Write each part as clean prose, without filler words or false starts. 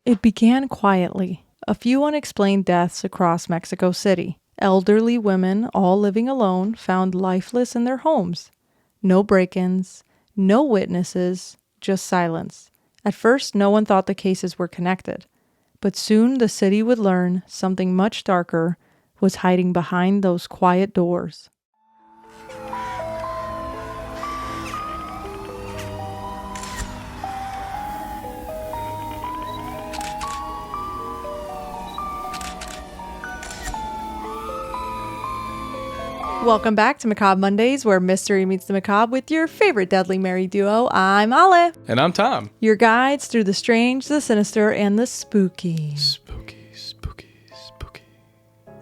It began quietly. A few unexplained deaths across Mexico City. Elderly women, all living alone, found lifeless in their homes. No break-ins, no witnesses, just silence. At first, no one thought the cases were connected. But soon the city would learn something much darker was hiding behind those quiet doors. Welcome back to Macabre Mondays, where mystery meets the macabre with your favorite Deadly Mary duo. I'm Ale. And I'm Tom. Your guides through the strange, the sinister, and the spooky. Spooky, spooky, spooky.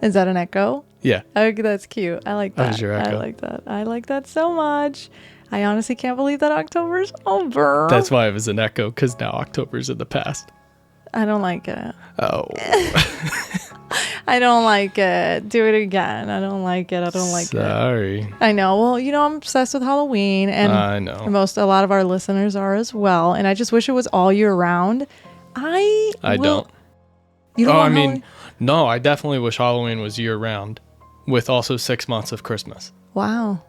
Is that an echo? Yeah. Okay, that's cute. I like that. That was your echo. I like that. I like that so much. I honestly can't believe that October's over. That's why it was an echo, because now October's in the past. I don't like it. Oh. I don't like it. Do it again. I don't like it. I don't like it. Sorry. I know. Well, you know, I'm obsessed with Halloween, and I know. a lot of our listeners are as well. And I just wish it was all year round. I don't. You don't want Halloween? No, I definitely wish Halloween was year round, with also 6 months of Christmas. Wow.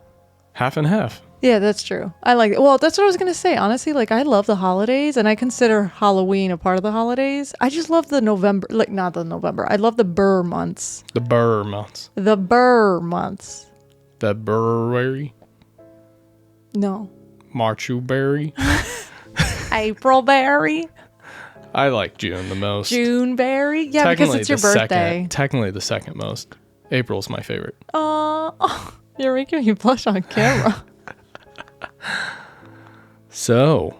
Half and half. Yeah, that's true. I like it. Well, that's what I was going to say. Honestly, like, I love the holidays, and I consider Halloween a part of the holidays. I just love the November, like, not the November. I love the Burr months. The Burr months. The Burr months. The Burberry. No. Marchuberry. Aprilberry. I like June the most. Juneberry. Yeah, because it's your birthday. Technically the second most. April's my favorite. Oh, you're making me blush on camera. So,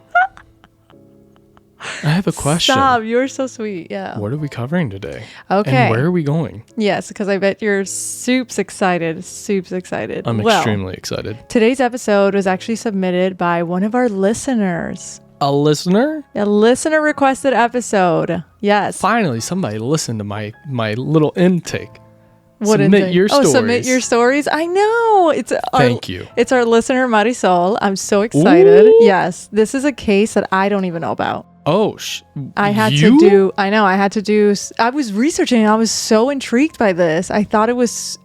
I have a question. Stop, you're so sweet. Yeah. What are we covering today? Okay. And where are we going? Yes, because I bet you're soups excited. Soups excited. I'm extremely excited. Today's episode was actually submitted by one of our listeners. A listener? A listener requested episode. Yes. Finally, somebody listened to my little intake. Submit your stories. Oh, submit your stories. I know. Thank you. It's our listener, Marisol. I'm so excited. Ooh. Yes. This is a case that I don't even know about. Oh, I had to do, I was researching and I was so intrigued by this. I thought it was,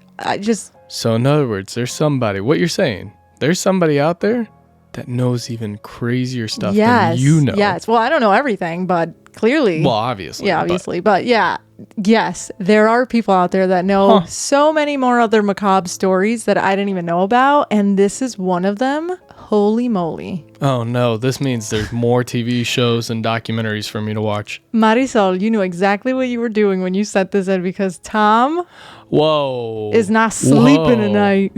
So in other words, there's somebody, what you're saying, there's somebody out there that knows even crazier stuff than you know. Yes. Well, I don't know everything, but clearly. Well, obviously. Yeah, obviously. But yeah, yes, there are people out there that know so many more other macabre stories that I didn't even know about. And this is one of them. Holy moly. Oh, no. This means there's more TV shows and documentaries for me to watch. Marisol, you knew exactly what you were doing when you sent this in because Tom is not sleeping tonight.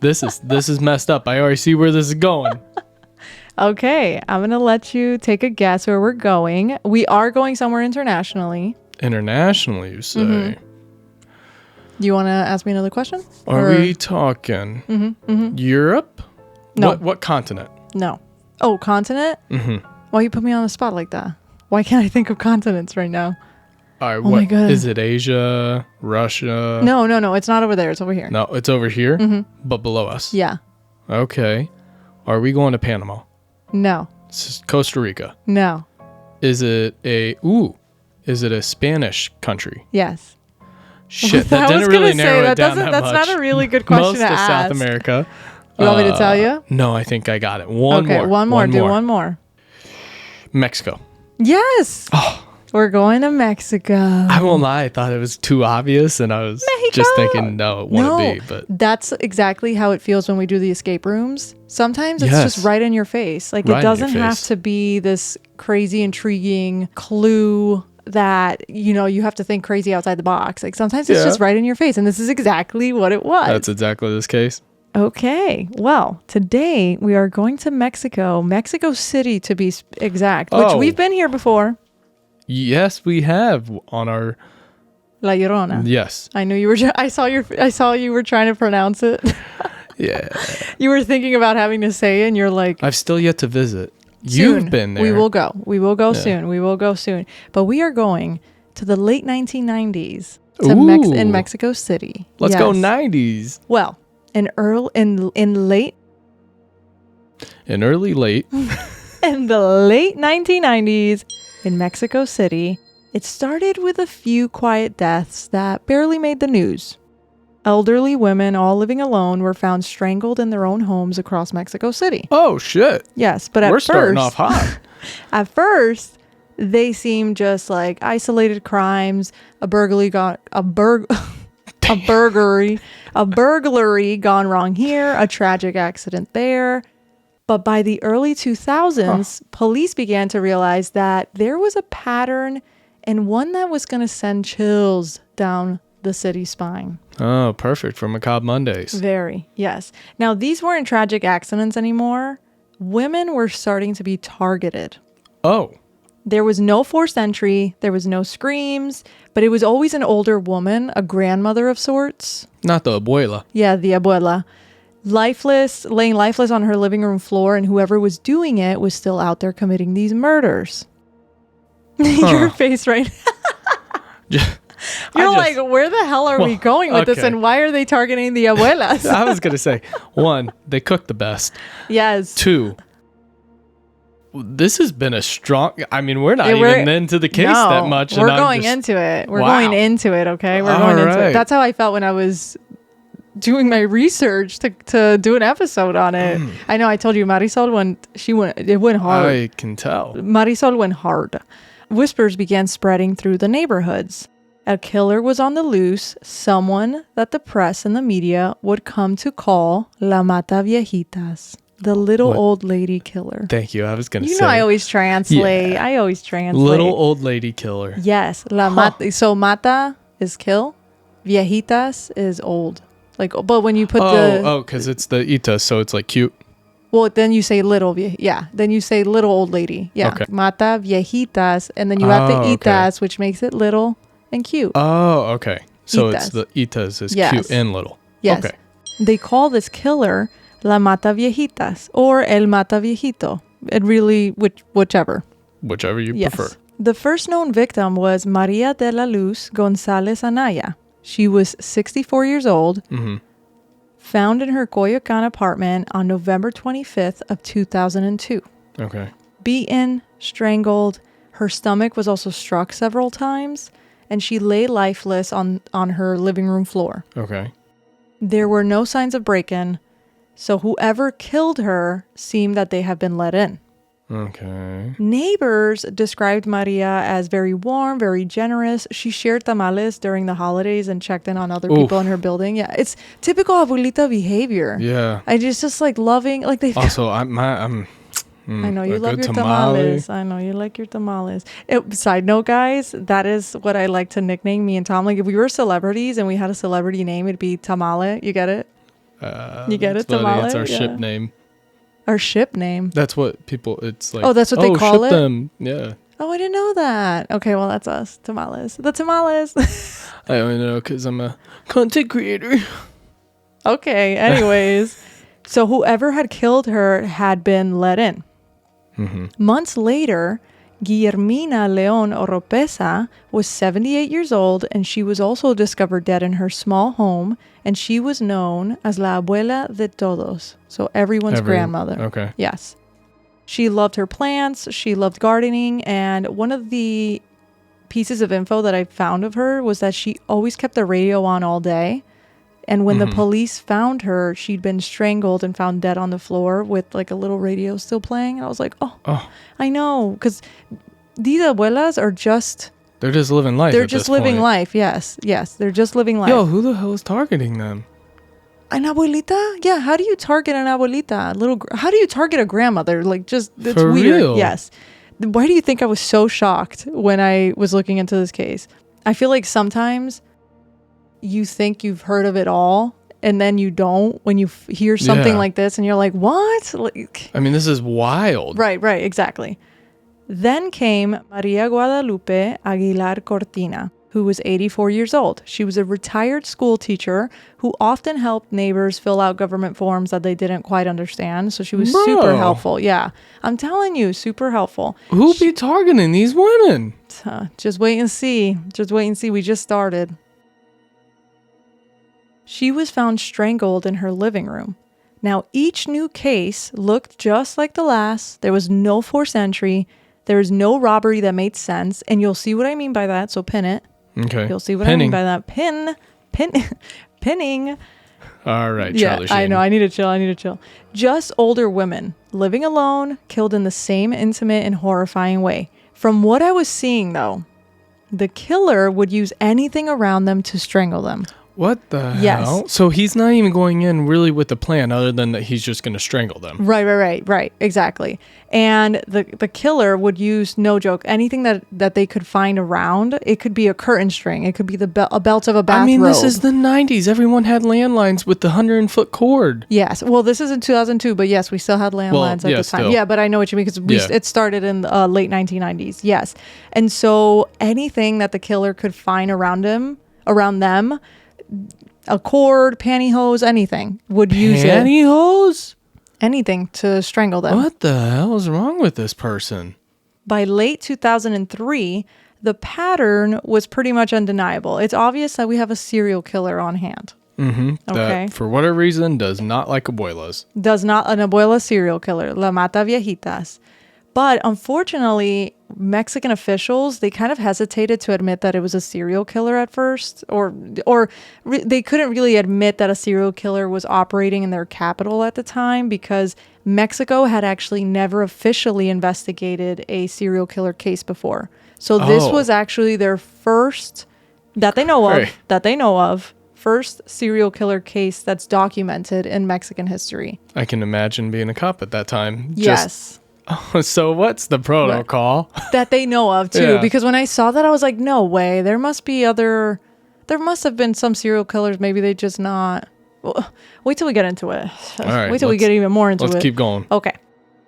This is messed up. I already see where this is going. Okay, I'm going to let you take a guess where we're going. We are going somewhere internationally. Internationally, you say? Mm-hmm. You want to ask me another question? Are we talking Europe? No. What continent? No. Oh, continent? Mm-hmm. Why you put me on the spot like that? Why can't I think of continents right now? All right, my God. Is it Asia, Russia? No. It's not over there. It's over here. No, it's over here, but below us. Yeah. Okay. Are we going to Panama? No. Costa Rica? No. Is it a Spanish country? Yes. Shit, that didn't really narrow it down that much. That's not a really good question Most to of ask. South America. You want me to tell you? No, I think I got it. One more. Do one more. Mexico. Yes. Oh. We're going to Mexico. I won't lie. I thought it was too obvious, and I was just thinking, no, it wouldn't be. But that's exactly how it feels when we do the escape rooms. Sometimes it's just right in your face. Like, it doesn't have to be this crazy, intriguing clue that, you know, you have to think crazy outside the box. Like, sometimes it's just right in your face, and this is exactly what it was. That's exactly this case. Okay. Well, today we are going to Mexico City to be exact, which we've been here before. Yes, we have on our La Llorona. Yes. I knew you were. I saw you were trying to pronounce it. Yeah. You were thinking about having to say it, and you're like, I've still yet to visit. Soon. You've been there. We will go. We will go soon. We will go soon. But we are going to the late 1990s in Mexico City. Let's go 90s. Well, in early late. In early late. In the late 1990s in Mexico City, It started with a few quiet deaths that barely made the news. Elderly women, all living alone, were found strangled in their own homes across Mexico City. Oh, shit. Yes, but We're starting off hot. At first, they seemed just like isolated crimes, a burglary gone wrong here, a tragic accident there. But by the early 2000s, police began to realize that there was a pattern, and one that was going to send chills down the city spine. Oh, perfect for Macabre Mondays. Very, yes. Now, these weren't tragic accidents anymore. Women were starting to be targeted. Oh. There was no forced entry. There was no screams, but it was always an older woman, a grandmother of sorts. Not the abuela. Yeah, the abuela. Laying lifeless on her living room floor, and whoever was doing it was still out there committing these murders. Your face right now. You're like, where the hell are we going with this, and why are they targeting the abuelas? I was going to say, 1, they cook the best. Yes. 2, this has been a strong... I mean, we're not even into the case that much. We're going into it. We're going into it, okay? We're going into it. That's how I felt when I was doing my research to do an episode on it. I know I told you Marisol went hard. I can tell. Marisol went hard. Whispers began spreading through the neighborhoods. A killer was on the loose, someone that the press and the media would come to call La Mataviejitas, the little old lady killer. Thank you. I was going to say. You know, I always translate. Yeah. I always translate. Little old lady killer. Yes. So mata is kill. Viejitas is old. Like, but when you put because it's the itas, so it's like cute. Well, then you say little, then you say little old lady. Yeah. Okay. Mata viejitas, and then you have the itas, which makes it little and cute. Oh, okay. So it's the itas is cute and little. Yes. Okay. They call this killer La Mataviejitas or El Mataviejito. It really, whichever. Whichever you prefer. The first known victim was Maria de la Luz González Anaya. She was 64 years old, found in her Coyoacán apartment on November 25th of 2002. Okay. Beaten, strangled. Her stomach was also struck several times, and she lay lifeless on her living room floor. Okay. There were no signs of break-in, so whoever killed her seemed that they have been let in. Okay. Neighbors described Maria as very warm, very generous. She shared tamales during the holidays and checked in on other people in her building. Yeah, it's typical abuelita behavior. Yeah. I just like loving, like they. Also, I know you love your tamales. I know you like your tamales. Side note, guys, that is what I like to nickname me and Tom. Like if we were celebrities and we had a celebrity name, it'd be Tamale. You get it? You get it, Tamale? It's our ship name. Our ship name. That's what people. It's like. Oh, that's what they call it. Them. Yeah. Oh, I didn't know that. Okay, well that's us, tamales. The tamales. I only know because I'm a content creator. Okay. Anyways, so whoever had killed her had been let in. Months later, Guillermina León Oropesa was 78 years old, and she was also discovered dead in her small home, and she was known as La Abuela de Todos, so everyone's grandmother. Okay. Yes. She loved her plants, she loved gardening, and one of the pieces of info that I found of her was that she always kept the radio on all day. And when the police found her, she'd been strangled and found dead on the floor with like a little radio still playing. And I was like, oh. I know. Because these abuelas are just... They're just living life. They're just living life. Yes. They're just living life. Yo, who the hell is targeting them? An abuelita? Yeah. How do you target an abuelita? How do you target a grandmother? Like just... It's For weird. real? Yes. Why do you think I was so shocked when I was looking into this case? I feel like sometimes... you think you've heard of it all, and then you don't when you hear something like this, and you're like, what? Like, I mean, this is wild. Right, exactly. Then came Maria Guadalupe Aguilar Cortina, who was 84 years old. She was a retired school teacher who often helped neighbors fill out government forms that they didn't quite understand. So she was super helpful. Yeah, I'm telling you, super helpful. Who be targeting these women? Just wait and see. We just started. She was found strangled in her living room. Now, each new case looked just like the last. There was no forced entry. There's no robbery that made sense. And you'll see what I mean by that. So pin it. Okay. You'll see what I mean by that. Pinning. All right, Charlie Sheen. I know. I need to chill. Just older women living alone, killed in the same intimate and horrifying way. From what I was seeing, though, the killer would use anything around them to strangle them. What the hell? So he's not even going in really with the plan other than that he's just going to strangle them. Right. Exactly. And the killer would use, no joke, anything that they could find around. It could be a curtain string. It could be a belt of a bathrobe. I mean, this is the 90s. Everyone had landlines with the 100-foot cord. Yes. Well, this is in 2002, but yes, we still had landlines at the time. Still. Yeah, but I know what you mean because it started in the late 1990s. Yes. And so anything that the killer could find around them, a cord, pantyhose, anything, would use it. Pantyhose? Anything to strangle them. What the hell is wrong with this person? By late 2003, the pattern was pretty much undeniable. It's obvious that we have a serial killer on hand. Mm-hmm. Okay. That, for whatever reason, does not like abuelas. Does not an abuela serial killer, La Mataviejitas. But unfortunately, Mexican officials, they kind of hesitated to admit that it was a serial killer at first, or they couldn't really admit that a serial killer was operating in their capital at the time because Mexico had actually never officially investigated a serial killer case before. So this was actually their first, that they know of, first serial killer case that's documented in Mexican history. I can imagine being a cop at that time. Yes. So what's the protocol? That they know of too, because when I saw that, I was like, no way. There must have been some serial killers. Maybe they just not. Well, wait till we get into it. All right, wait till we get even more into it. Let's keep going. Okay.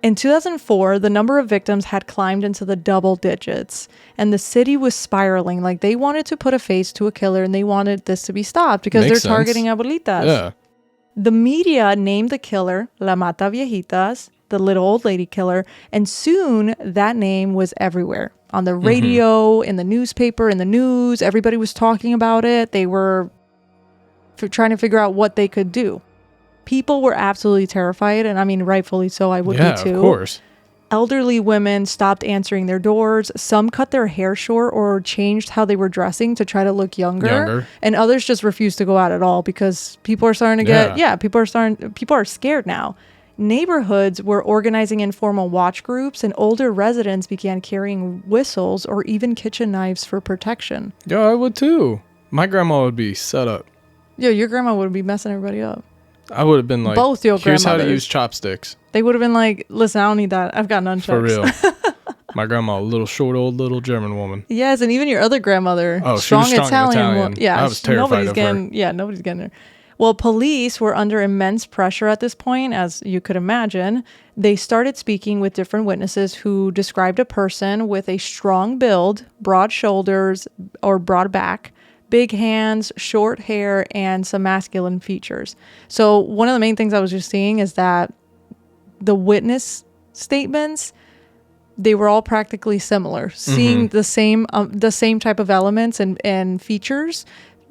In 2004, the number of victims had climbed into the double digits and the city was spiraling. Like they wanted to put a face to a killer and they wanted this to be stopped because they're targeting abuelitas. Yeah. The media named the killer La Mataviejitas, the little old lady killer, and soon that name was everywhere. On the radio, in the newspaper, in the news, everybody was talking about it. They were trying to figure out what they could do. People were absolutely terrified, and I mean, rightfully so, I would be too. Yeah, of course. Elderly women stopped answering their doors. Some cut their hair short or changed how they were dressing to try to look younger. And others just refused to go out at all because people are starting to get, people are scared now. Neighborhoods were organizing informal watch groups and older residents began carrying whistles or even kitchen knives for protection. Yeah, I would too. My grandma would be set up. Yeah, your grandma would be messing everybody up. I would have been like, both your here's grandmothers. How to use chopsticks. They would have been like, listen, I don't need that. I've got nunchucks. For real. My grandma, a little short old little German woman. Yes, and even your other grandmother. Oh, strong Italian. Yeah, I was terrified of her. Yeah, nobody's getting her. Well, police were under immense pressure at this point, as you could imagine. They started speaking with different witnesses who described a person with a strong build, broad shoulders or broad back, big hands, short hair, and some masculine features. So one of the main things I was just seeing is that the witness statements, they were all practically similar, seeing the same type of elements and features.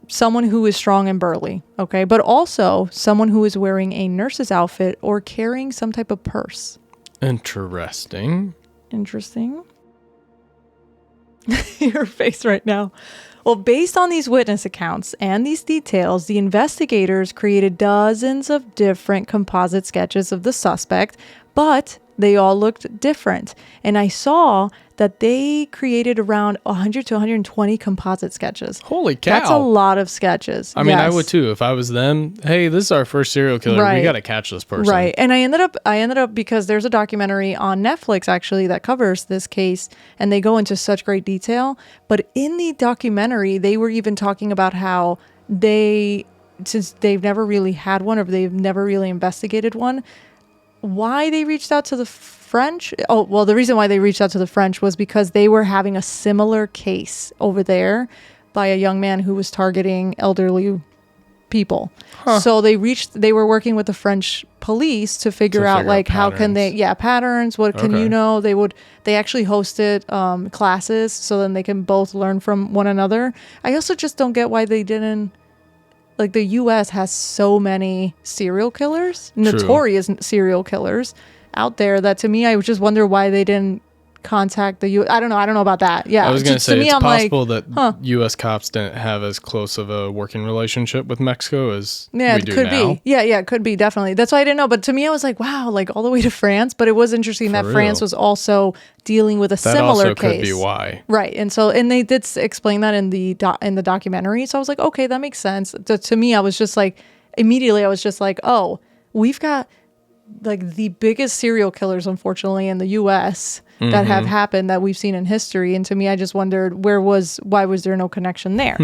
Someone who is strong and burly, okay? But also someone who is wearing a nurse's outfit or carrying some type of purse. Interesting. Your face right now. Well, based on these witness accounts and these details, the investigators created dozens of different composite sketches of the suspect, but they all looked different. And I saw that they created around 100 to 120 composite sketches. Holy cow. That's a lot of sketches. I mean, I would too. If I was them, hey, this is our first serial killer. Right. We got to catch this person. Right. And I ended up because there's a documentary on Netflix actually that covers this case and they go into such great detail. But in the documentary, they were even talking about how since they've never really had one or they've never really investigated one, why they reached out to the French. Oh, well, the reason why they reached out to the French was because they were having a similar case over there by a young man who was targeting elderly people. Huh. So they were working with the French police to figure out like how can they, patterns. What can you know? They actually hosted classes so then they can both learn from one another. I also just don't get why they didn't. Like the U.S. has so many serial killers, notorious serial killers out there that to me, I just wonder why they didn't contact the U. I don't know about that. Yeah, I was going to say, it's I'm possible that U.S. cops didn't have as close of a working relationship with Mexico as we do could now. be. Yeah, it could be, definitely. That's why I didn't know. But to me, I was like, wow, like all the way to France. But it was interesting that France was also dealing with a similar case. That also could be why. Right. And they did explain that in the documentary. So I was like, okay, that makes sense. To me, I was just like, immediately, I was just like, oh, we've got like the biggest serial killers, unfortunately, in the U.S. that have happened that we've seen in history. And to me, I just wondered why was there no connection there?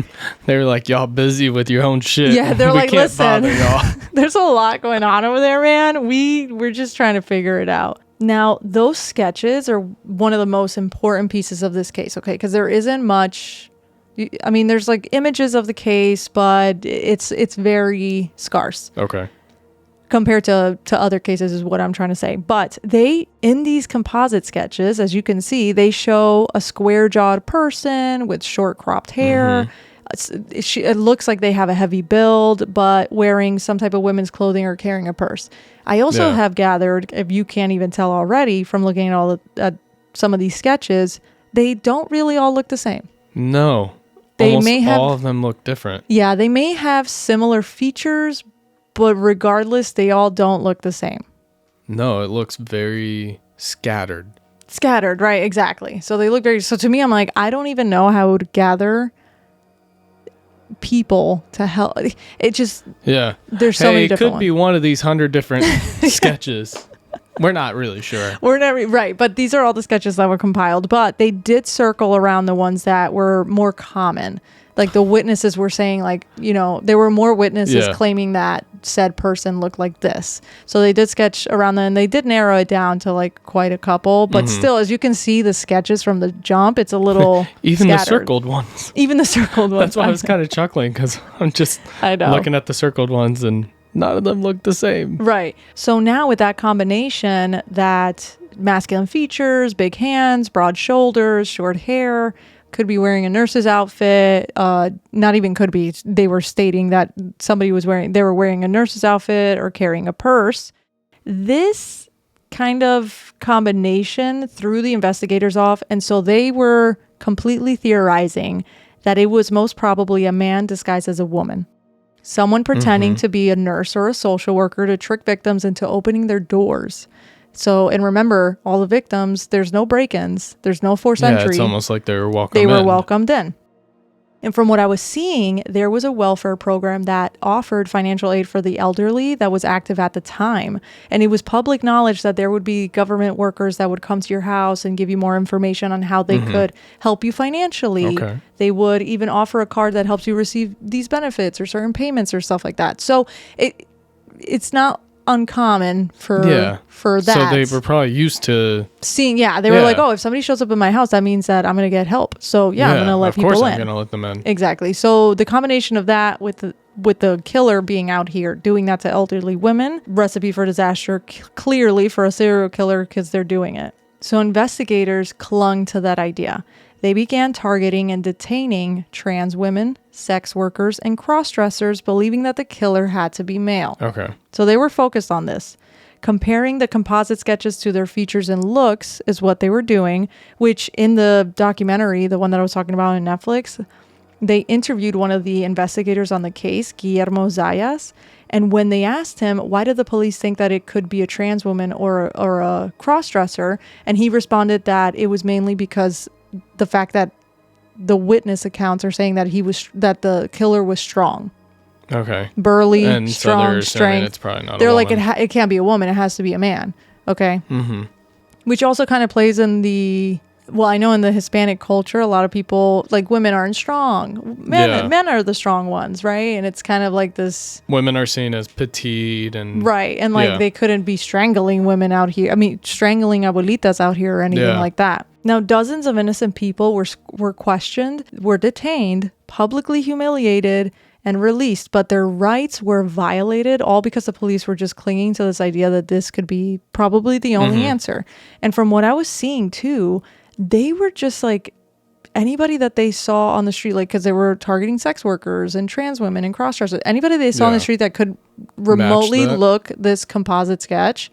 They were like, y'all busy with your own shit. Yeah, they're like, can't listen, bother y'all. There's a lot going on over there, man. We're just trying to figure it out. Now, those sketches are one of the most important pieces of this case, okay? Because there isn't much. I mean, there's like images of the case, but it's very scarce. Okay. Compared to other cases is what I'm trying to say. But in these composite sketches, as you can see, they show a square-jawed person with short cropped hair. It looks like they have a heavy build, but wearing some type of women's clothing or carrying a purse. I also have gathered, if you can't even tell already from looking at some of these sketches, they don't really all look the same. No. All of them look different. Yeah, they may have similar features, but regardless, they all don't look the same. No, it looks very scattered. Scattered, right, exactly. So they look very... So to me, I'm like, I don't even know how I would gather people to help. It just... Yeah. There's so many different ones. It could be one of these 100 different sketches. We're not really sure. We're not... Right, but these are all the sketches that were compiled. But they did circle around the ones that were more common. Like the witnesses were saying, like, you know, there were more witnesses claiming that said person looked like this. So they did sketch around them, and they did narrow it down to like quite a couple. But still, as you can see, the sketches from the jump, it's a little even scattered. the circled ones. Even the circled ones. That's why I was kind of chuckling, because I'm just looking at the circled ones, and none of them look the same. Right. So now with that combination, that masculine features, big hands, broad shoulders, short hair, could be wearing a nurse's outfit. Not even could be. They were stating that they were wearing a nurse's outfit or carrying a purse. This kind of combination threw the investigators off. And so they were completely theorizing that it was most probably a man disguised as a woman. Someone pretending to be a nurse or a social worker to trick victims into opening their doors. So, and remember, all the victims, there's no break-ins, there's no forced entry. Yeah, it's almost like they were welcomed in. And from what I was seeing, there was a welfare program that offered financial aid for the elderly that was active at the time. And it was public knowledge that there would be government workers that would come to your house and give you more information on how they could help you financially. Okay. They would even offer a card that helps you receive these benefits or certain payments or stuff like that. So it's not uncommon for that. So they were probably used to seeing. They were like, oh, if somebody shows up in my house, that means that I'm going to get help. So I'm going to let people in. Of course, I'm going to let them in. Exactly. So the combination of that with the killer being out here doing that to elderly women, recipe for disaster clearly for a serial killer, because they're doing it. So investigators clung to that idea. They began targeting and detaining trans women, sex workers, and cross-dressers, believing that the killer had to be male. Okay. So they were focused on this. Comparing the composite sketches to their features and looks is what they were doing, which in the documentary, the one that I was talking about on Netflix, they interviewed one of the investigators on the case, Guillermo Zayas, and when they asked him, why did the police think that it could be a trans woman or a cross-dresser, and he responded that it was mainly because the fact that the witness accounts are saying that that the killer was strong. Okay. Burly, and strong, strength. It's probably not They're like, it can't be a woman. It has to be a man. Okay. Mm-hmm. Which also kind of plays in I know in the Hispanic culture, a lot of people, like, women aren't strong. Men are the strong ones, right? And it's kind of like this. Women are seen as petite and. Right. And they couldn't be strangling women out here. I mean, strangling abuelitas out here or anything like that. Now, dozens of innocent people were questioned, were detained, publicly humiliated, and released, but their rights were violated, all because the police were just clinging to this idea that this could be probably the only answer. And from what I was seeing too, they were just like anybody that they saw on the street, like, because they were targeting sex workers and trans women and cross-dressers, anybody they saw on the street that could remotely look this composite sketch,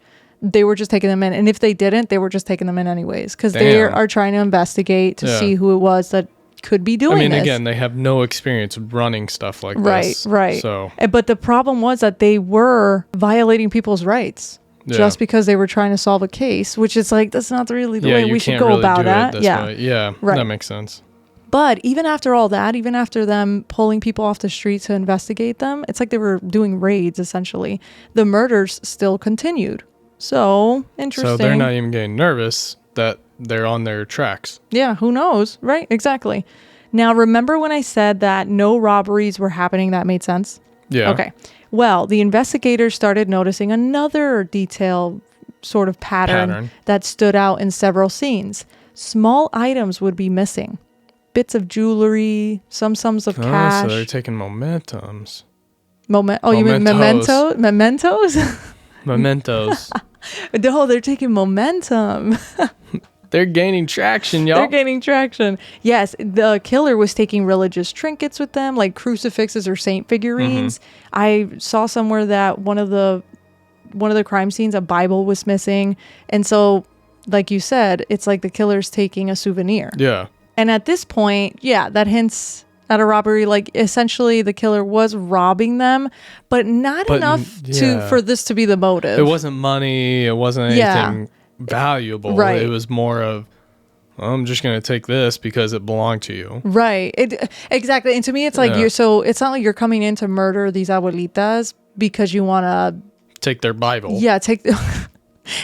they were just taking them in. And if they didn't, they were just taking them in anyways. Because they are trying to investigate to see who it was that could be doing this. Again, they have no experience running stuff like this. Right. So, but the problem was that they were violating people's rights just because they were trying to solve a case, which is like, that's not really the way we should go about that. Yeah, that makes sense. But even after all that, even after them pulling people off the street to investigate them, it's like they were doing raids, essentially. The murders still continued. So, interesting. So they're not even getting nervous that they're on their tracks. Yeah, who knows? Right, exactly. Now, remember when I said that no robberies were happening that made sense? Yeah. Okay. Well, the investigators started noticing another detail sort of pattern that stood out in several scenes. Small items would be missing. Bits of jewelry, some sums of cash. So they're taking momentums. You mean mementos? Mementos? Mementos. No, they're taking momentum. They're gaining traction, y'all. They're gaining traction. Yes, the killer was taking religious trinkets with them, like crucifixes or saint figurines. I saw somewhere that one of the crime scenes, a Bible was missing. And so, like you said, it's like the killer's taking a souvenir. Yeah. And at this point, that hints at a robbery. Like, essentially, the killer was robbing them, but not enough for this to be the motive. It wasn't money. It wasn't anything valuable. Right. It was more of, I'm just going to take this because it belonged to you. Right. Exactly. And to me, it's like, it's not like you're coming in to murder these abuelitas because you want to take their Bible. Yeah.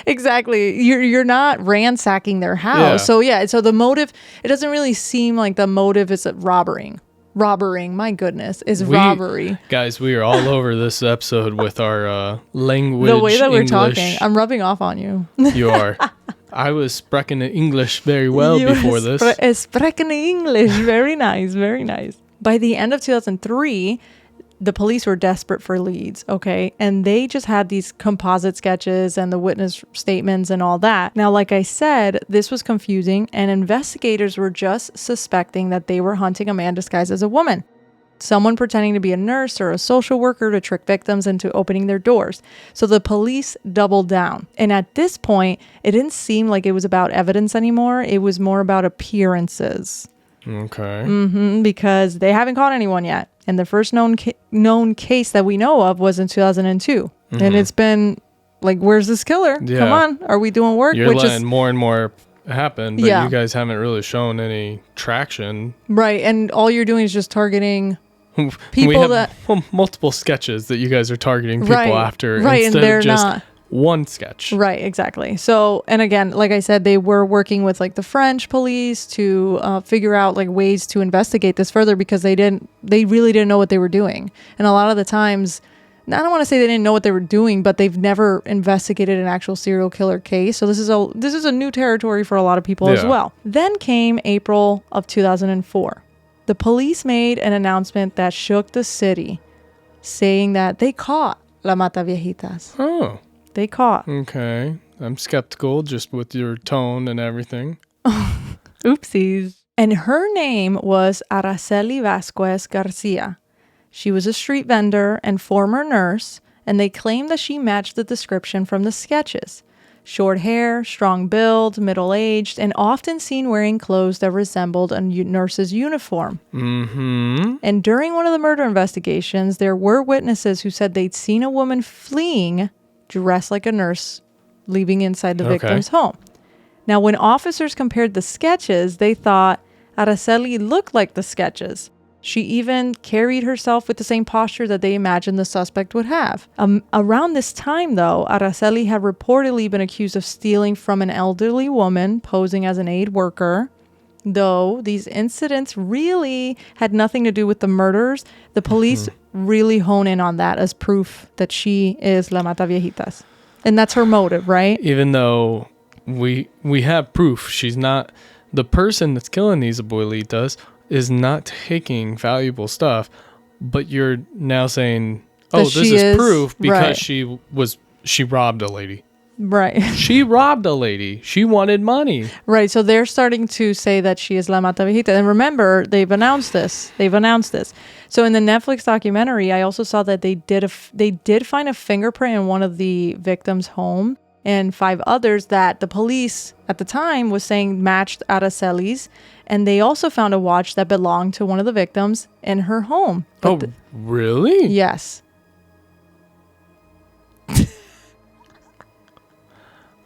Exactly. You're not ransacking their house. So the motive, it doesn't really seem like the motive is robbering. My goodness, is robbery. Guys, we are all over this episode with our language. The way that we're English. talking, I'm rubbing off on you. You are. I was speaking English very well before this. Speaking English. Very nice. Very nice. By the end of 2003, the police were desperate for leads, okay? And they just had these composite sketches and the witness statements and all that. Now, like I said, this was confusing, and investigators were just suspecting that they were hunting a man disguised as a woman. Someone pretending to be a nurse or a social worker to trick victims into opening their doors. So the police doubled down. And at this point, it didn't seem like it was about evidence anymore. It was more about appearances. Okay. Because they haven't caught anyone yet. And the first known case that we know of was in 2002. And it's been like, where's this killer? Yeah. Come on. Are we doing work? You're letting more and more happen, but you guys haven't really shown any traction. Right. And all you're doing is just targeting people we have multiple sketches that you guys are targeting people after. Right. Instead And they're of just not. One sketch. Right, exactly. So, and again, like I said, they were working with like the French police to figure out like ways to investigate this further because they really didn't know what they were doing. And a lot of the times, I don't want to say they didn't know what they were doing, but they've never investigated an actual serial killer case. So this is a new territory for a lot of people as well. Then came April of 2004. The police made an announcement that shook the city, saying that they caught La Mataviejitas. Oh. They caught. Okay. I'm skeptical just with your tone and everything. Oopsies. And her name was Araceli Vasquez Garcia. She was a street vendor and former nurse, and they claimed that she matched the description from the sketches. Short hair, strong build, middle-aged, and often seen wearing clothes that resembled a nurse's uniform. And during one of the murder investigations, there were witnesses who said they'd seen a woman fleeing dressed like a nurse, leaving inside the victim's home. Now, when officers compared the sketches, they thought Araceli looked like the sketches. She even carried herself with the same posture that they imagined the suspect would have. Around this time, though, Araceli had reportedly been accused of stealing from an elderly woman posing as an aid worker. Though these incidents really had nothing to do with the murders, the police really hone in on that as proof that she is La Mataviejitas. And that's her motive, right? Even though we have proof she's not the person that's killing these abuelitas is not taking valuable stuff, but you're now saying, oh, this is proof because she robbed a lady. Right. She robbed a lady. She wanted money. Right. So they're starting to say that she is La Mataviejita. And remember, they've announced this. So in the Netflix documentary, I also saw that they did find a fingerprint in one of the victims' home. and 5 others that the police at the time was saying matched Araceli's. And they also found a watch that belonged to one of the victims in her home. But really? Yes.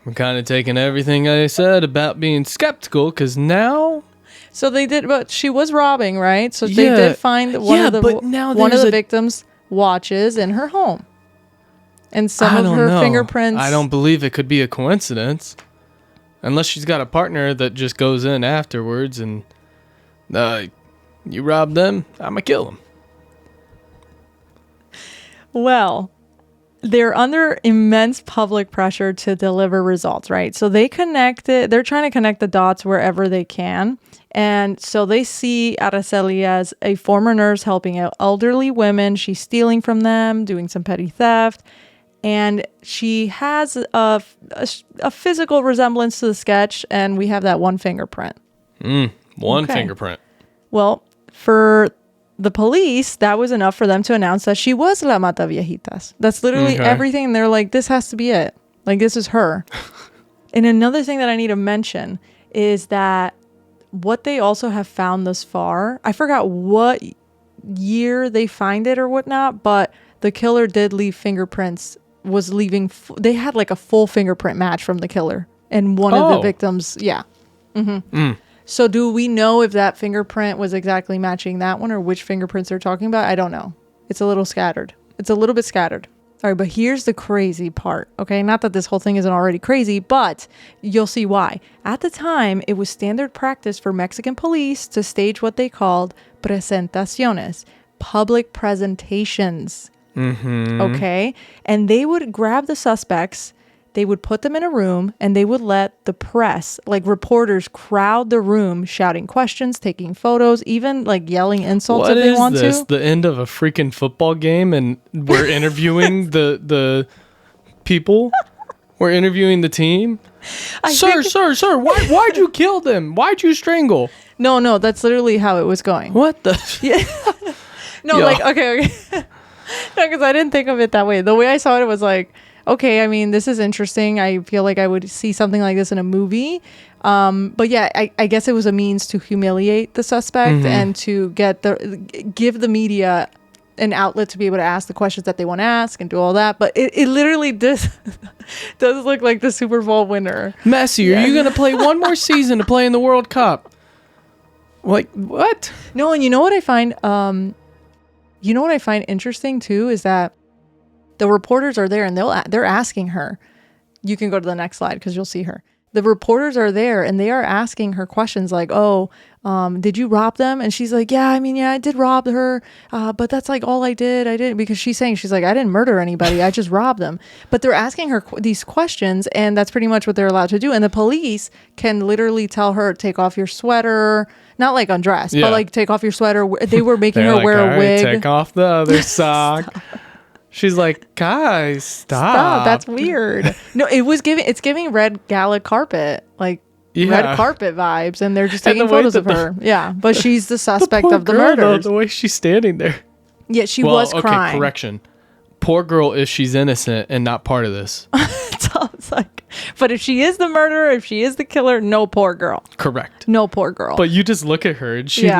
I'm kind of taking everything I said about being skeptical because now... So they did, but she was robbing, right? So they did find one of the victims' watches in her home. And some of her fingerprints... I don't believe it could be a coincidence. Unless she's got a partner that just goes in afterwards and... you rob them, I'm going to kill them. Well... They're under immense public pressure to deliver results, right? So they're trying to connect the dots wherever they can. And so they see Araceli as a former nurse helping out elderly women. She's stealing from them, doing some petty theft. And she has a physical resemblance to the sketch. And we have that one fingerprint. One fingerprint. Well, for the police, that was enough for them to announce that she was La Mataviejitas. That's literally everything. And they're like, this has to be it. Like, this is her. And another thing that I need to mention is that what they also have found thus far, I forgot what year they find it or whatnot, but the killer did leave fingerprints, was leaving, they had like a full fingerprint match from the killer. And one of the victims, So do we know if that fingerprint was exactly matching that one or which fingerprints they're talking about? I don't know. It's a little scattered. It's a little bit scattered. All right, but here's the crazy part, okay? Not that this whole thing isn't already crazy, but you'll see why. At the time, it was standard practice for Mexican police to stage what they called presentaciones, public presentations, okay? And they would grab the suspects, they would put them in a room, and they would let the press, like reporters, crowd the room, shouting questions, taking photos, even like yelling insults if they want to. What is this? The end of a freaking football game, and we're interviewing the people? We're interviewing the team? Sir, why'd you kill them? Why'd you strangle? No, that's literally how it was going. What the? Yeah. No, like, okay. No, because I didn't think of it that way. The way I saw it was like, okay, I mean, this is interesting. I feel like I would see something like this in a movie. But yeah, I guess it was a means to humiliate the suspect and to give the media an outlet to be able to ask the questions that they want to ask and do all that. But it literally does look like the Super Bowl winner. Messi, are you going to play one more season to play in the World Cup? Like, what? No, and you know what I find interesting too is that the reporters are there and they're asking her. You can go to the next slide because you'll see her. The reporters are there and they are asking her questions like, did you rob them? And she's like, yeah, I did rob her. But that's like all I did. Because she's like, I didn't murder anybody. I just robbed them. But they're asking her these questions and that's pretty much what they're allowed to do. And the police can literally tell her, take off your sweater, not like undress, but like take off your sweater. They were making her wear a wig. Take off the other sock. She's like, guys, stop. That's weird. No, it's giving red gala carpet, like red carpet vibes, and they're just taking photos of her. Yeah, but she's the suspect of the murder. The way she's standing there. Yeah, she was crying. Okay, correction. Poor girl if she's innocent and not part of this. It's like, but if she is the murderer, if she is the killer, no poor girl. Correct. No poor girl. But you just look at her and she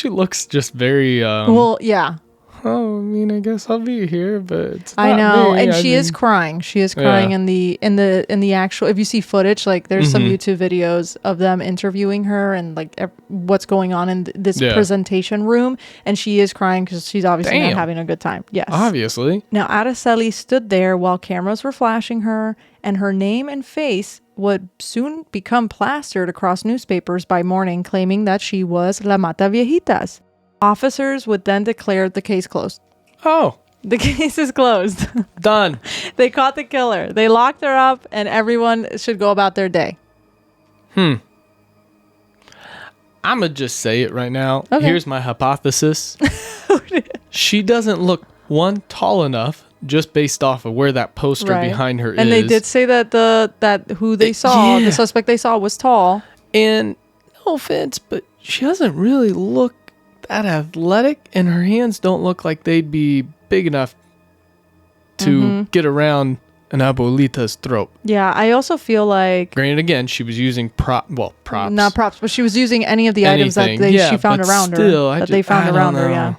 looks just very well, yeah. Oh, I guess I'll be here, but it's not I know, me. and she is crying. She is crying in the actual. If you see footage, like there's some YouTube videos of them interviewing her and like what's going on in this presentation room, and she is crying because she's obviously not having a good time. Yes, obviously. Now Araceli stood there while cameras were flashing her, and her name and face would soon become plastered across newspapers by morning, claiming that she was La Mataviejitas. Officers would then declare the case closed. Oh. The case is closed. Done. They caught the killer. They locked her up and everyone should go about their day. I'm going to just say it right now. Okay. Here's my hypothesis. She doesn't look, one, tall enough, just based off of where that poster behind her is. And they did say that the suspect they saw was tall. And no offense, but she doesn't really look that athletic, and her hands don't look like they'd be big enough to get around an abuelita's throat. Yeah, I also feel like... Granted, again, she was using props. Not props, but she was using any of the items that she found around her. They found around her, yeah.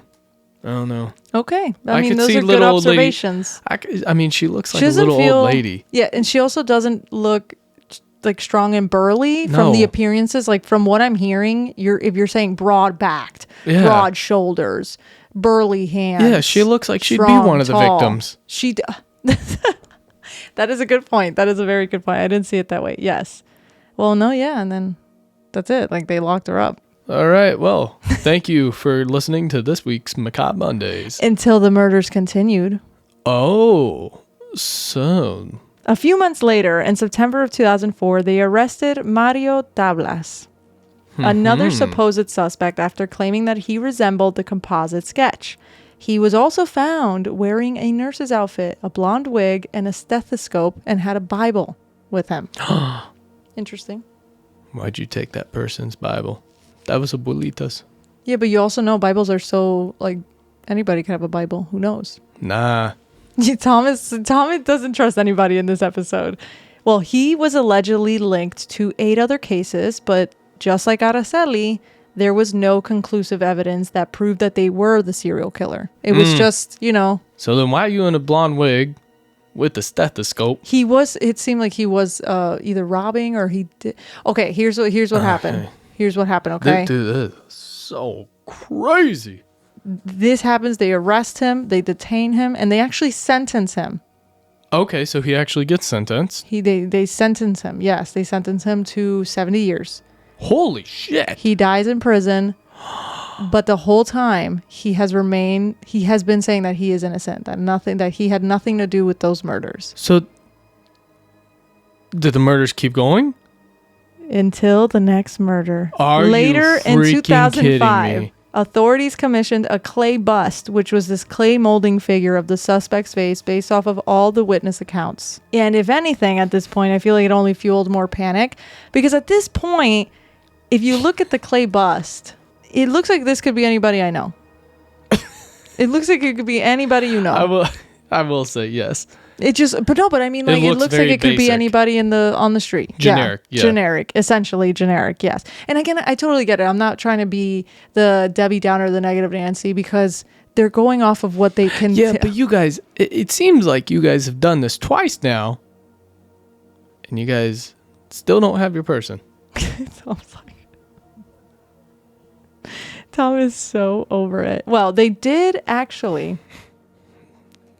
I don't know. Okay. I mean, those are good observations. I mean, she looks like a little old lady. Yeah, and she also doesn't look like strong and burly from the appearances. Like from what I'm hearing, if you're saying broad-backed, broad shoulders, burly hands. Yeah, she looks like she'd be one of the victims. That is a good point. That is a very good point. I didn't see it that way. Yes. Well, no, yeah, and then that's it. Like they locked her up. All right. Well, thank you for listening to this week's Macabre Mondays. Until the murders continued. Oh, so. A few months later, in September of 2004, they arrested Mario Tablas, another supposed suspect, after claiming that he resembled the composite sketch. He was also found wearing a nurse's outfit, a blonde wig, and a stethoscope, and had a Bible with him. Interesting. Why'd you take that person's Bible? That was abuelita's. Yeah, but you also know Bibles are so, like, anybody can have a Bible. Who knows? Nah. Thomas doesn't trust anybody in this episode. Well, he was allegedly linked to 8 other cases, but just like Araceli, there was no conclusive evidence that proved that they were the serial killer. It was just, So then why are you in a blonde wig with the stethoscope? It seemed like he was either robbing or he did. Okay, here's what happened. Here's what happened, okay? Dude, this is so crazy. This happens, they arrest him, they detain him, and they actually sentence him. Okay, so he actually gets sentenced. They sentence him, yes. They sentence him to 70 years. Holy shit. He dies in prison, but the whole time he has been saying that he is innocent, that he had nothing to do with those murders. So did the murders keep going? Until the next murder. Later in 2005, authorities commissioned a clay bust, which was this clay molding figure of the suspect's face based off of all the witness accounts. And if anything, at this point, I feel like it only fueled more panic, because at this point, if you look at the clay bust, it looks like this could be anybody I know. It looks like it could be anybody you know. I will say yes. But I mean, like, it looks like it could be anybody on the street. Generic, yeah. Generic, essentially generic, yes. And again, I totally get it. I'm not trying to be the Debbie Downer, the negative Nancy, because they're going off of what they can. Yeah, but you guys, it seems like you guys have done this twice now, and you guys still don't have your person. Tom is so over it. Well, they did actually.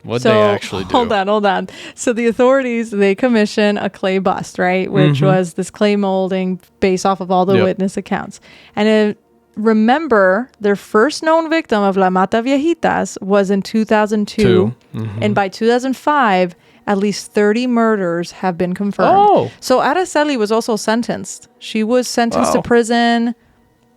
What'd they actually do? Hold on. So the authorities, they commission a clay bust, right? Which was this clay molding based off of all the witness accounts. And remember, their first known victim of La Mataviejitas was in 2002. And by 2005, at least 30 murders have been confirmed. Oh. So Araceli was also sentenced. She was sentenced to prison.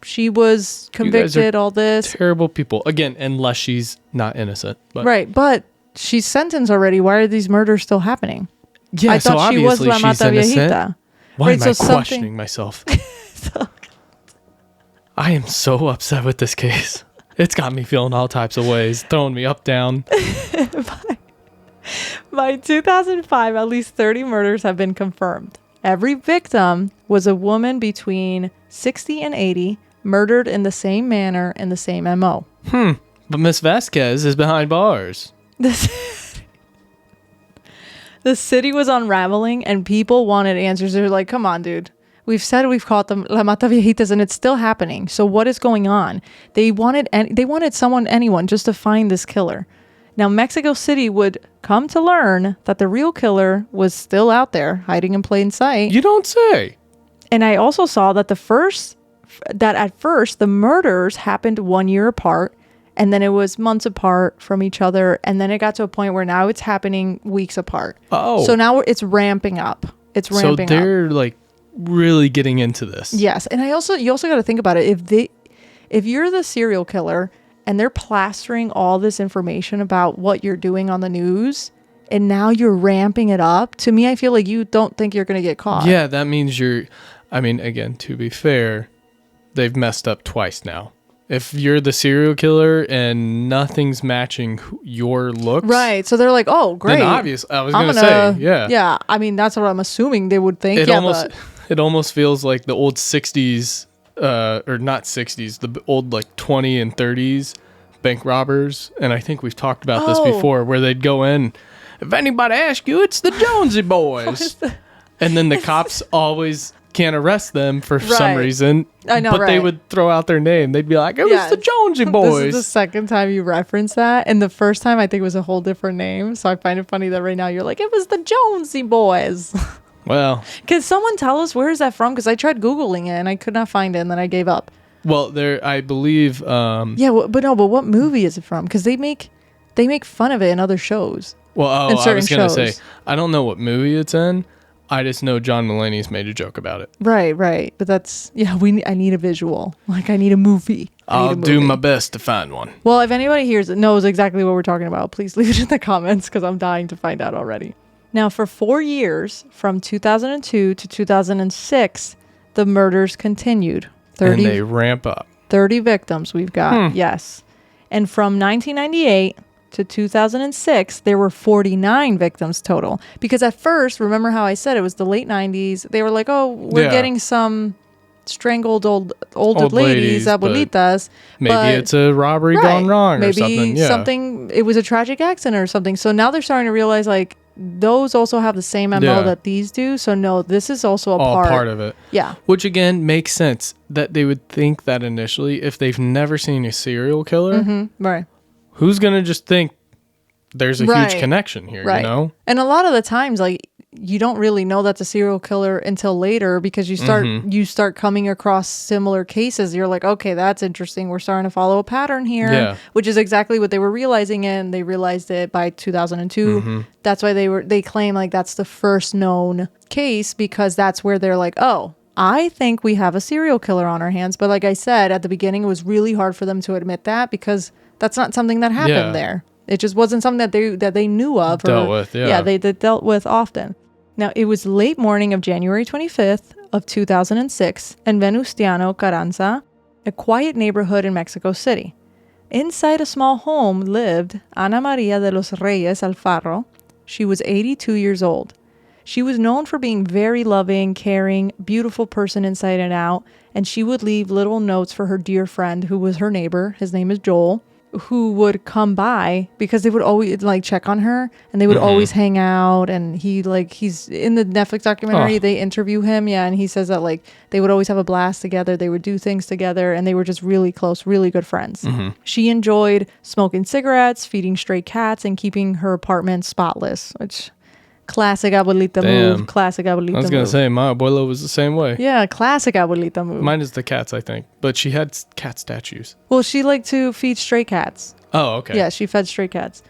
She was convicted, all this. Terrible people. Again, unless she's not innocent. But. Right, but she's sentenced already. Why are these murders still happening? Yeah, I thought she was La Mataviejita. Why am I questioning myself? I am so upset with this case. It's got me feeling all types of ways, throwing me up, down. By 2005, at least 30 murders have been confirmed. Every victim was a woman between 60 and 80, murdered in the same manner and the same MO. But Miss Vasquez is behind bars. The city was unraveling and people wanted answers. They're like, come on, dude. We've said we've caught them, La Mataviejitas, and it's still happening. So what is going on? They wanted anyone just to find this killer. Now, Mexico City would come to learn that the real killer was still out there, hiding in plain sight. You don't say. And I also saw that at first the murders happened 1 year apart, and then it was months apart from each other, and then it got to a point where now it's happening weeks apart. Oh. So now it's ramping up. So they're like really getting into this. Yes. And you also got to think about it. If you're the serial killer and they're plastering all this information about what you're doing on the news, and now you're ramping it up, to me, I feel like you don't think you're going to get caught. Yeah, that means again, to be fair, they've messed up twice now. If you're the serial killer and nothing's matching your looks. Right. So they're like, oh, great. Then obvious. I was going to say, yeah. Yeah. I mean, that's what I'm assuming they would think. It almost feels like the old 60s, or not 60s, the old like 20 and 30s bank robbers. And I think we've talked about this before, where they'd go in. If anybody asks you, it's the Jonesy Boys. And then the cops always can't arrest them for some reason. I know, but they would throw out their name. They'd be like, it was the Jonesy Boys. This is the second time you reference that. And the first time, I think it was a whole different name. So I find it funny that right now you're like, it was the Jonesy Boys. Well. Can someone tell us where is that from? Because I tried Googling it and I could not find it and then I gave up. Well, I believe. But what movie is it from? Because they make fun of it in other shows. Well, I was going to say, I don't know what movie it's in. I just know John Mulaney's made a joke about it. Right. But that's, I need a visual. Like, I need a movie. I'll do my best to find one. Well, if anybody knows exactly what we're talking about, please leave it in the comments because I'm dying to find out already. Now, for 4 years, from 2002 to 2006, the murders continued. And they ramp up. 30 victims we've got, yes. And from 1998 to 2006, there were 49 victims total. Because at first, remember how I said it was the late 90s, they were like, oh, we're getting some strangled old ladies, abuelitas. Maybe it's a robbery gone wrong or something. Maybe something, it was a tragic accident or something. So now they're starting to realize, like, those also have the same MO that these do. So no, this is also a part of it. Yeah. Which again makes sense that they would think that initially if they've never seen a serial killer. Mm-hmm. Right. Who's going to just think there's a huge connection here, you know? And a lot of the times, like, you don't really know that's a serial killer until later because you start coming across similar cases. You're like, okay, that's interesting. We're starting to follow a pattern here, which is exactly what they were realizing, and they realized it by 2002. Mm-hmm. That's why they claim like that's the first known case because that's where they're like, oh, I think we have a serial killer on our hands. But like I said, at the beginning, it was really hard for them to admit that because that's not something that happened there. It just wasn't something that they knew of. Dealt with, they dealt with often. Now, it was late morning of January 25th of 2006 in Venustiano Carranza, a quiet neighborhood in Mexico City. Inside a small home lived Ana Maria de los Reyes Alfaro. She was 82 years old. She was known for being very loving, caring, beautiful person inside and out, and she would leave little notes for her dear friend who was her neighbor. His name is Joel, who would come by because they would always like check on her and they would always hang out. And he's in the Netflix documentary, they interview him. Yeah. And he says that like they would always have a blast together. They would do things together and they were just really close, really good friends. Mm-hmm. She enjoyed smoking cigarettes, feeding stray cats, and keeping her apartment spotless, which classic abuelita move. Classic abuelita move. I was going to say, my abuela was the same way. Yeah, classic abuelita move. Mine is the cats, I think. But she had cat statues. Well, she liked to feed stray cats. Oh, okay. Yeah, she fed stray cats.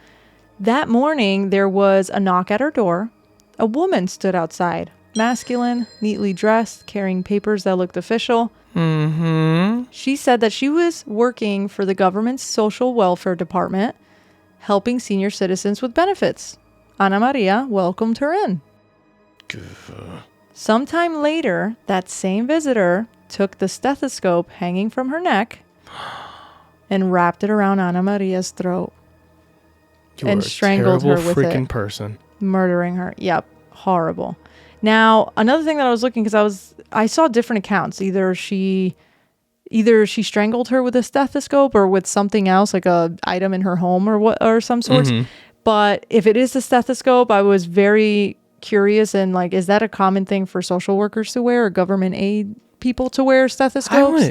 That morning, there was a knock at her door. A woman stood outside. Masculine, neatly dressed, carrying papers that looked official. Mm-hmm. She said that she was working for the government's social welfare department, helping senior citizens with benefits. Ana Maria welcomed her in. Sometime later, that same visitor took the stethoscope hanging from her neck and wrapped it around Ana Maria's throat and strangled her with it. Freaking person. Murdering her. Yep. Horrible. Now, another thing that I was looking, because I saw different accounts. Either she strangled her with a stethoscope or with something else, like a item in her home or some sort. Mm-hmm. But if it is the stethoscope, I was very curious and like, is that a common thing for social workers to wear or government aid people to wear stethoscopes?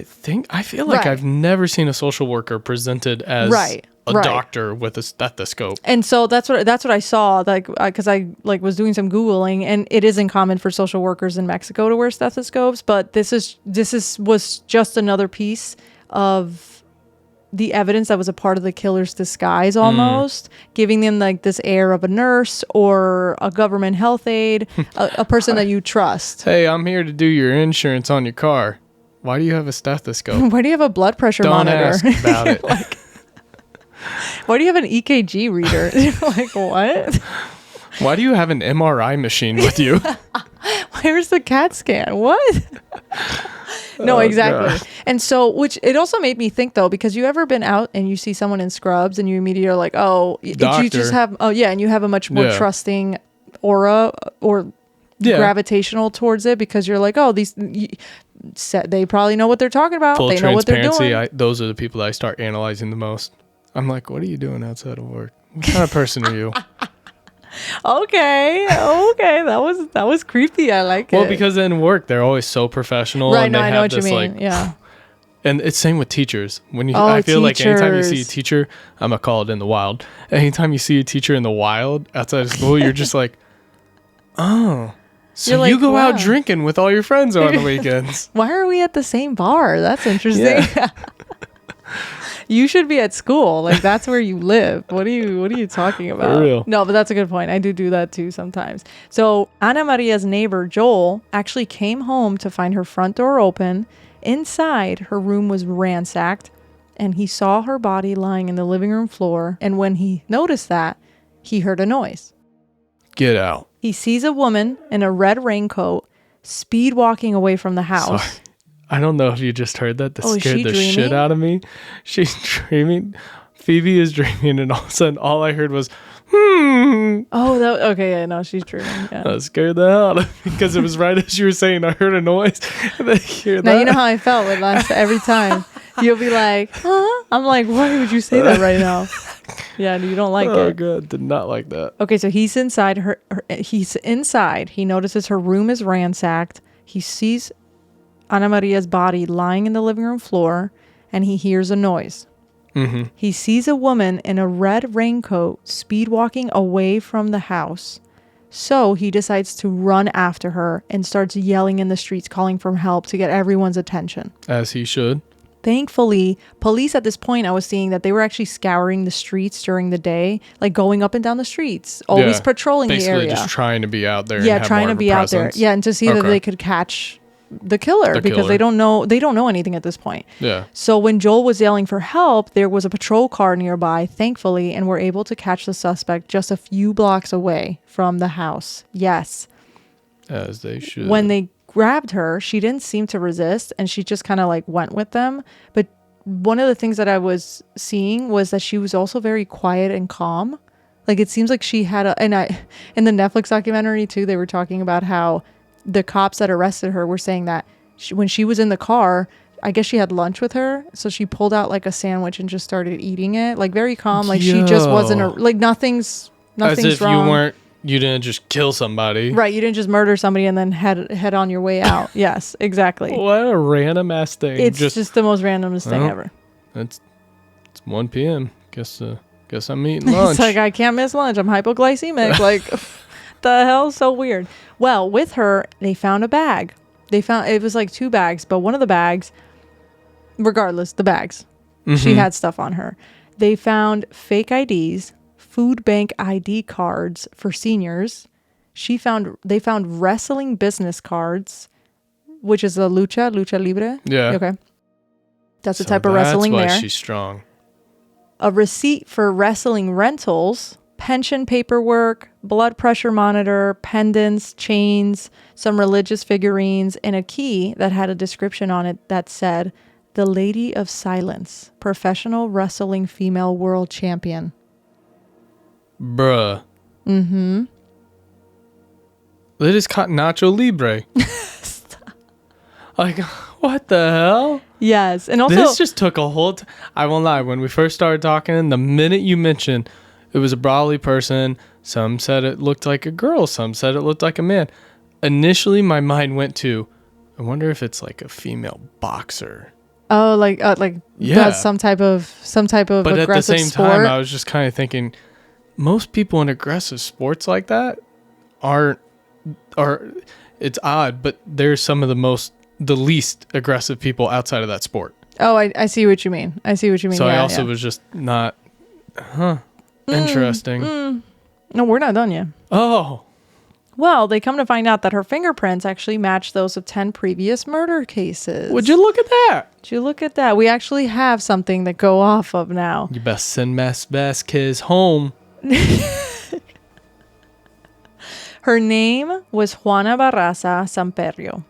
I feel like I've never seen a social worker presented as a doctor with a stethoscope. And so that's what I saw, like, because I was doing some Googling, and it isn't common for social workers in Mexico to wear stethoscopes. But this was just another piece of the evidence that was a part of the killer's disguise, almost giving them like this air of a nurse or a government health aide, a person that you trust. Hey, I'm here to do your insurance on your car. Why do you have a stethoscope? Why do you have a blood pressure monitor? Don't ask about it. Why do you have an EKG reader? Like, what? Why do you have an MRI machine with you? Where's the CAT scan? What? No, exactly. God. And so, which it also made me think though, because you ever been out and you see someone in scrubs and you immediately are like, oh, you just Doctor. have, oh yeah, and you have a much more Yeah. trusting aura or gravitational towards it because you're like, oh, they probably know what they're talking about. Full They know what they're transparency, doing. those are the people that I start analyzing the most. I'm like, what are you doing outside of work? What kind of person are you? Okay, that was creepy. I like it. Well, because in work they're always so professional, right? and No, they I know have what you this mean. like, Yeah. and it's same with teachers. When you, Oh, I feel like anytime you see a teachers. teacher, I'm gonna call it in the wild. Anytime you see a teacher in the wild outside of school, you're just like, oh, so You're like, you go out wow. drinking with all your friends on the weekends. Why are we at the same bar? That's interesting. Yeah. You should be at school. Like that's where you live. What are you talking about? real. No, but that's a good point. I do that too sometimes. So Ana Maria's neighbor Joel actually came home to find her front door open. Inside, her room was ransacked, and he saw her body lying in the living room floor. And when he noticed that, he heard a noise. Get out. He sees a woman in a red raincoat speed walking away from the house. Sorry. I don't know if you just heard that. That Oh, is scared she the dreaming? shit out of me. She's dreaming. Phoebe is dreaming, and all of a sudden, all I heard was, Oh, okay. Yeah, no, she's dreaming. Yeah. That scared the hell out of me because it was right as you were saying. I heard a noise, and then I hear Now that. you know how I felt with last every time. You'll be like, huh? I'm like, why would you say that right now? Yeah, you don't like Oh it. god, did not like that. Okay, so he's inside he's inside. He notices her room is ransacked. He sees Ana Maria's body lying in the living room floor, and he hears a noise. Mm-hmm. He sees a woman in a red raincoat speed walking away from the house. So he decides to run after her and starts yelling in the streets, calling for help to get everyone's attention. As he should. Thankfully, police at this point, I was seeing that they were actually scouring the streets during the day, like going up and down the streets, always Yeah. patrolling the area. Basically just trying to be out there. Yeah, and have trying more to of a be out there. presence. Yeah, and to see that Okay. they could catch the killer The because killer. they don't know anything at this point. Yeah. So when Joel was yelling for help, there was a patrol car nearby, thankfully, and were able to catch the suspect just a few blocks away from the house. Yes. As they should. When they grabbed her, she didn't seem to resist, and she just kind of like went with them. But one of the things that I was seeing was that she was also very quiet and calm. Like it seems like she had in the Netflix documentary too, they were talking about how the cops that arrested her were saying that when she was in the car, I guess she had lunch with her. So she pulled out like a sandwich and just started eating it. Like very calm. Like she just wasn't like nothing's As if wrong. you didn't just kill somebody. Right. You didn't just murder somebody and then head on your way out. Yes, exactly. What a random ass thing. It's just the most randomest thing Well, ever. It's 1 p.m. Guess I'm eating lunch. It's like, I can't miss lunch. I'm hypoglycemic. Like, the hell? So weird. Well, with her, they found a bag. It was like 2 bags, but one of the bags, regardless, the bags, she had stuff on her. They found fake IDs, food bank ID cards for seniors. They found wrestling business cards, which is a lucha libre. Yeah. Okay. That's the type of wrestling that's why there. she's strong. A receipt for wrestling rentals, pension paperwork, blood pressure monitor, pendants, chains, some religious figurines, and a key that had a description on it that said, "The Lady of Silence, professional wrestling female world champion." Bruh. Mm-hmm. It is Nacho Libre. Like, what the hell? Yes. And also, This just took a whole... I won't lie. When we first started talking, the minute you mentioned it was a brolic person, some said it looked like a girl, some said it looked like a man. Initially, my mind went to, I wonder if it's like a female boxer. oh, like Yeah. does some type of But at the aggressive same sport. time, I was just kind of thinking, most people in aggressive sports like that are it's odd, but they're some of the least aggressive people outside of that sport. Oh, I see what you mean. So yeah, I also yeah. was just not, interesting. No, we're not done yet. Oh, Well, they come to find out that her fingerprints actually match those of 10 previous murder cases. would you look at that? Would you look at that? We actually have something to go off of now. You best send Mass Vasquez home. Her name was Juana Barraza Samperio,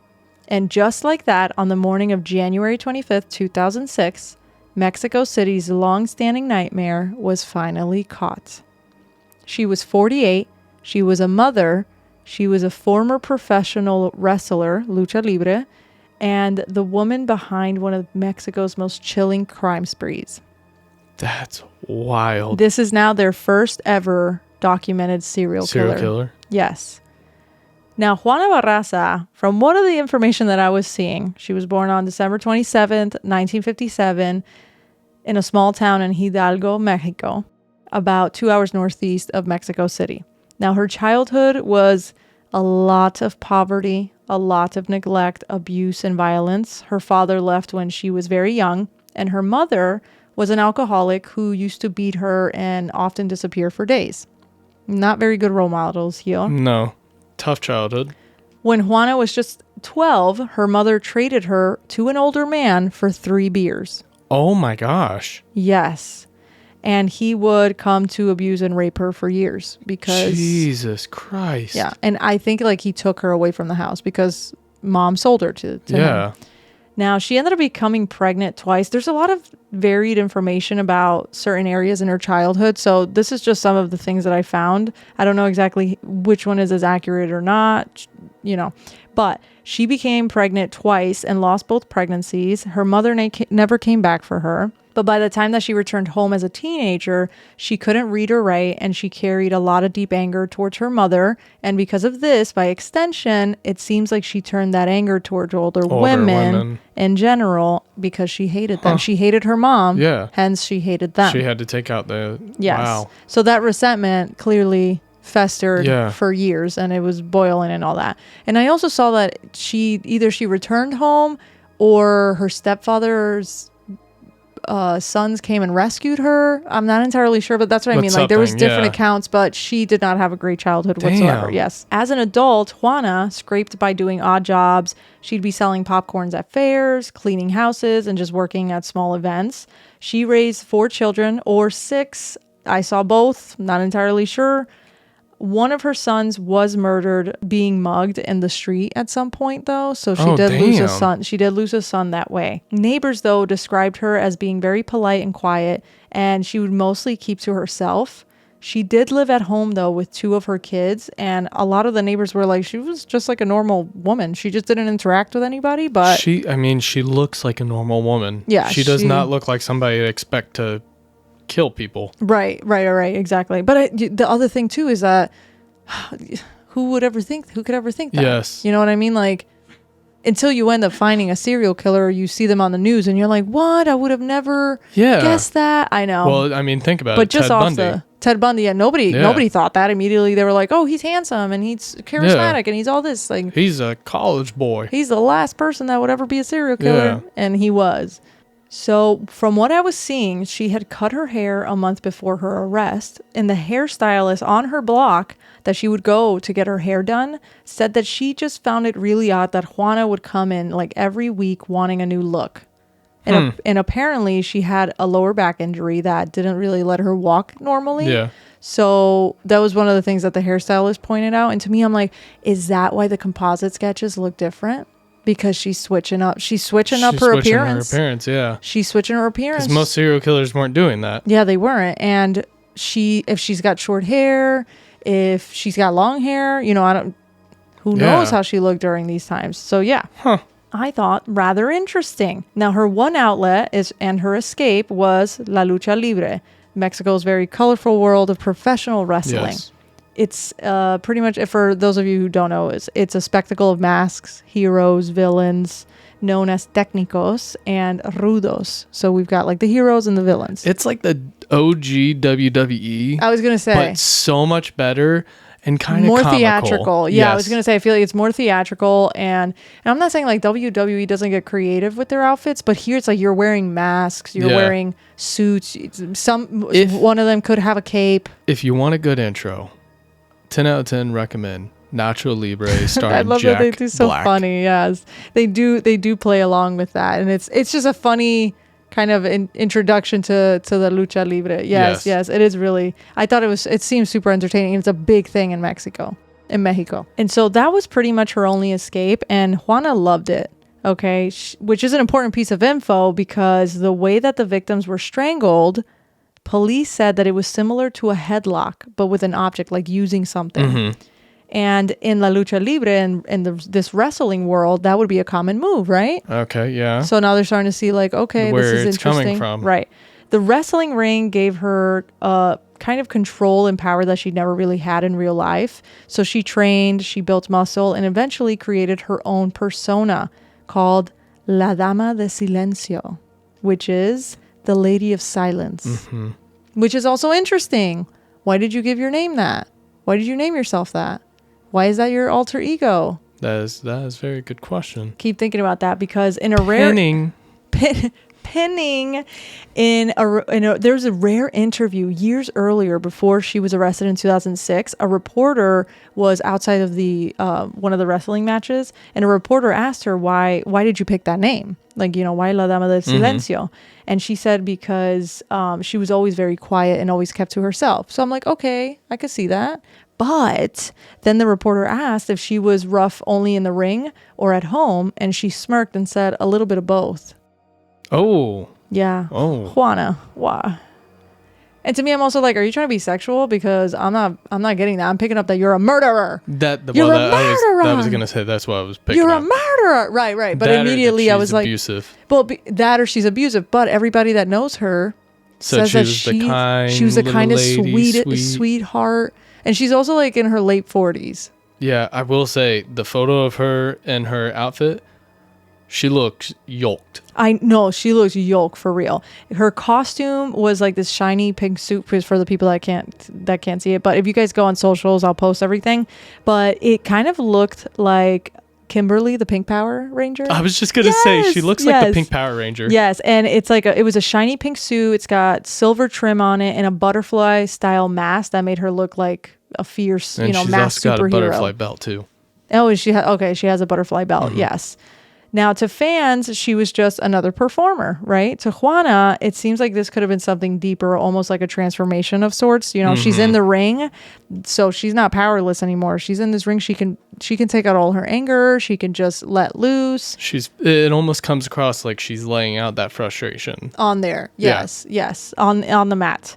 And just like that, on the morning of January 25th, 2006, Mexico City's long-standing nightmare was finally caught. She was 48. She was a mother. She was a former professional wrestler, lucha libre, and the woman behind one of Mexico's most chilling crime sprees. That's wild. This is now their first ever documented serial killer. Yes. Now, Juana Barraza, from one of the information that I was seeing, she was born on December 27th, 1957, in a small town in Hidalgo, Mexico, about 2 hours northeast of Mexico City. Now, her childhood was a lot of poverty, a lot of neglect, abuse, and violence. Her father left when she was very young, and her mother was an alcoholic who used to beat her and often disappear for days. Not very good role models here. No. Tough childhood. When Juana was just 12, her mother traded her to an older man for 3 beers. Oh my gosh. Yes. And he would come to abuse and rape her for years because... Jesus Christ. Yeah. And I think like he took her away from the house because mom sold her to him. Now, she ended up becoming pregnant twice. There's a lot of varied information about certain areas in her childhood. So this is just some of the things that I found. I don't know exactly which one is as accurate or not, but she became pregnant twice and lost both pregnancies. Her mother never came back for her. But by the time that she returned home as a teenager, she couldn't read or write, and she carried a lot of deep anger towards her mother. And because of this, by extension, it seems like she turned that anger towards older women in general because she hated them. She hated her mom. Yeah. Hence, she hated them. She had to take out the... Yes. Wow. So that resentment clearly festered for years, and it was boiling and all that. And I also saw that she returned home or her stepfather's sons came and rescued her. I'm not entirely sure, but that's what I mean. Like there was different accounts, but she did not have a great childhood whatsoever. Yes. As an adult, Juana scraped by doing odd jobs. She'd be selling popcorns at fairs, cleaning houses, and just working at small events. She raised 4 children, or 6. I saw both. Not entirely sure. One of her sons was murdered being mugged in the street at some point, though. So she did lose a son. She did lose a son that way. Neighbors, though, described her as being very polite and quiet, and she would mostly keep to herself. She did live at home, though, with 2 of her kids, and a lot of the neighbors were like, she was just like a normal woman. She just didn't interact with anybody, but... She looks like a normal woman. Yeah. She does not look like somebody you'd expect to kill people. Right, exactly. But the other thing too is that who could ever think that? Yes. You know what I mean? Like, until you end up finding a serial killer, or you see them on the news and you're like, what? I would have never guessed that. I know. Well, I mean, think about but it. Just Ted Bundy, nobody thought that. Immediately they were like, oh, he's handsome and he's charismatic and he's all this. Like, he's a college boy. He's the last person that would ever be a serial killer. Yeah. And he was. So from what I was seeing, she had cut her hair a month before her arrest, and the hairstylist on her block that she would go to get her hair done said that she just found it really odd that Juana would come in like every week wanting a new look. And apparently she had a lower back injury that didn't really let her walk normally. Yeah. So that was one of the things that the hairstylist pointed out. And to me, I'm like, is that why the composite sketches look different? Because she's switching up her appearance. She's switching her appearance. Because most serial killers weren't doing that. Yeah, they weren't. And if she's got short hair, if she's got long hair, who knows how she looked during these times. So yeah. I thought rather interesting. Now her one outlet and her escape was La Lucha Libre, Mexico's very colorful world of professional wrestling. Yes. It's pretty much, for those of you who don't know, it's a spectacle of masks, heroes, villains, known as técnicos and rudos. So we've got like the heroes and the villains. It's like the OG WWE. I was going to say. But so much better and kind of more comical. Theatrical. Yeah, yes. I was going to say, I feel like it's more theatrical. And I'm not saying like WWE doesn't get creative with their outfits, but here it's like you're wearing masks, you're wearing suits. One of them could have a cape. If you want a good intro, 10 out of 10 recommend Nacho Libre starring I love Jack that they do so Black. Funny. Yes, they do play along with that, and it's just a funny kind of introduction to the lucha libre. Yes, it is really. I thought it seems super entertaining. It's a big thing in Mexico. in Mexico. And so that was pretty much her only escape. And Juana loved it. Okay. Which is an important piece of info because the way that the victims were strangled, police said that it was similar to a headlock, but with an object, like using something. Mm-hmm. And in La Lucha Libre and in this wrestling world, that would be a common move, right? Okay, yeah. So now they're starting to see like, okay, where this is it's interesting. Coming from. Right. The wrestling ring gave her kind of control and power that she never really had in real life. So she trained, she built muscle, and eventually created her own persona called La Dama De Silencio, which is the Lady of Silence, mm-hmm. which is also interesting. Why did you give your name that? Why did you name yourself that? Why is that your alter ego? That is a very good question. Keep thinking about that because in a rare pinning there's a rare interview years earlier before she was arrested in 2006. A reporter was outside of the one of the wrestling matches, and a reporter asked her why did you pick that name? Like, why La Dama de Silencio? Mm-hmm. And she said because she was always very quiet and always kept to herself. So I'm like, okay, I could see that. But then the reporter asked if she was rough only in the ring or at home, and she smirked and said a little bit of both. Oh. Yeah. Oh. Juana. Wow. And to me, I'm also like, are you trying to be sexual? Because I'm not getting that. I'm picking up that you're a murderer. You're a murderer. I was going to say that's what I was picking up. You're a murderer. Right. But that immediately I was like, abusive. Well, that or she's abusive. But everybody that knows her says that she was the kindest, sweetheart. And she's also like in her late 40s. Yeah, I will say the photo of her and her outfit, she looks yoked. I know, she looks yoked for real. Her costume was like this shiny pink suit for the people that can't see it. But if you guys go on socials, I'll post everything. But it kind of looked like Kimberly, the Pink Power Ranger. I was just gonna say she looks like the Pink Power Ranger. Yes, and it's like it was a shiny pink suit. It's got silver trim on it and a butterfly style mask that made her look like a fierce, and masked superhero. She's also got a butterfly belt too. Oh, she has a butterfly belt. Mm-hmm. Yes. Now, to fans, she was just another performer, right? To Juana, it seems like this could have been something deeper, almost like a transformation of sorts. Mm-hmm. She's in the ring, so she's not powerless anymore. She's in this ring. She can take out all her anger. She can just let loose. It almost comes across like she's laying out that frustration on there. Yes, on the mat.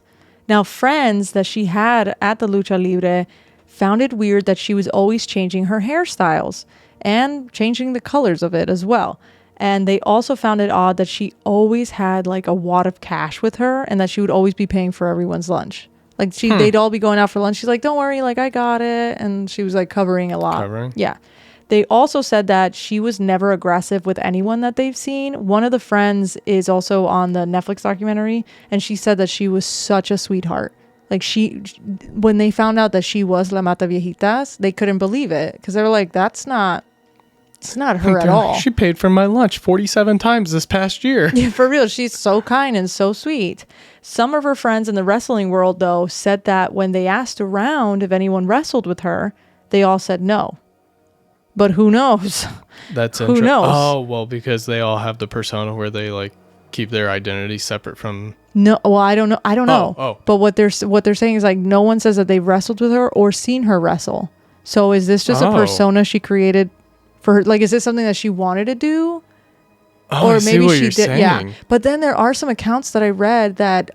Now, friends that she had at the Lucha Libre found it weird that she was always changing her hairstyles and changing the colors of it as well. And they also found it odd that she always had like a wad of cash with her and that she would always be paying for everyone's lunch. Like they'd all be going out for lunch. She's like, don't worry, like I got it. And she was like covering a lot. Yeah. They also said that she was never aggressive with anyone that they've seen. One of the friends is also on the Netflix documentary, and she said that she was such a sweetheart. Like when they found out that she was La Mataviejitas, they couldn't believe it because they were like, it's not her at all. She paid for my lunch 47 times this past year. Yeah, for real. She's so kind and so sweet. Some of her friends in the wrestling world, though, said that when they asked around if anyone wrestled with her, they all said no. But who knows? That's interesting. Who knows? Oh, well, because they all have the persona where they like keep their identity separate from. No, well, I don't know. Oh. But what they're saying is like no one says that they've wrestled with her or seen her wrestle. So is this just a persona she created for her? Like, is this something that she wanted to do? Oh, or maybe she did. Saying. Yeah. But then there are some accounts that I read that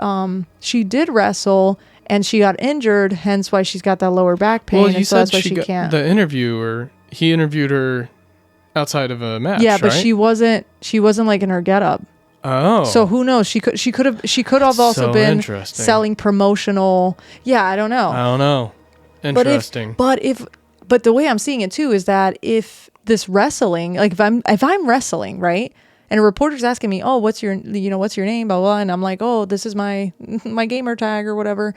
she did wrestle and she got injured, hence why she's got that lower back pain. Well, you said that's why she can't. The interviewer, he interviewed her outside of a match. Yeah, but right? she wasn't like in her getup. Oh. So who knows? She could have also been selling promotional. Yeah, I don't know. Interesting. But the way I'm seeing it too is that if this wrestling, like if I'm wrestling, right? And a reporter's asking me, "Oh, what's your name?" blah blah, and I'm like, "Oh, this is my gamer tag or whatever."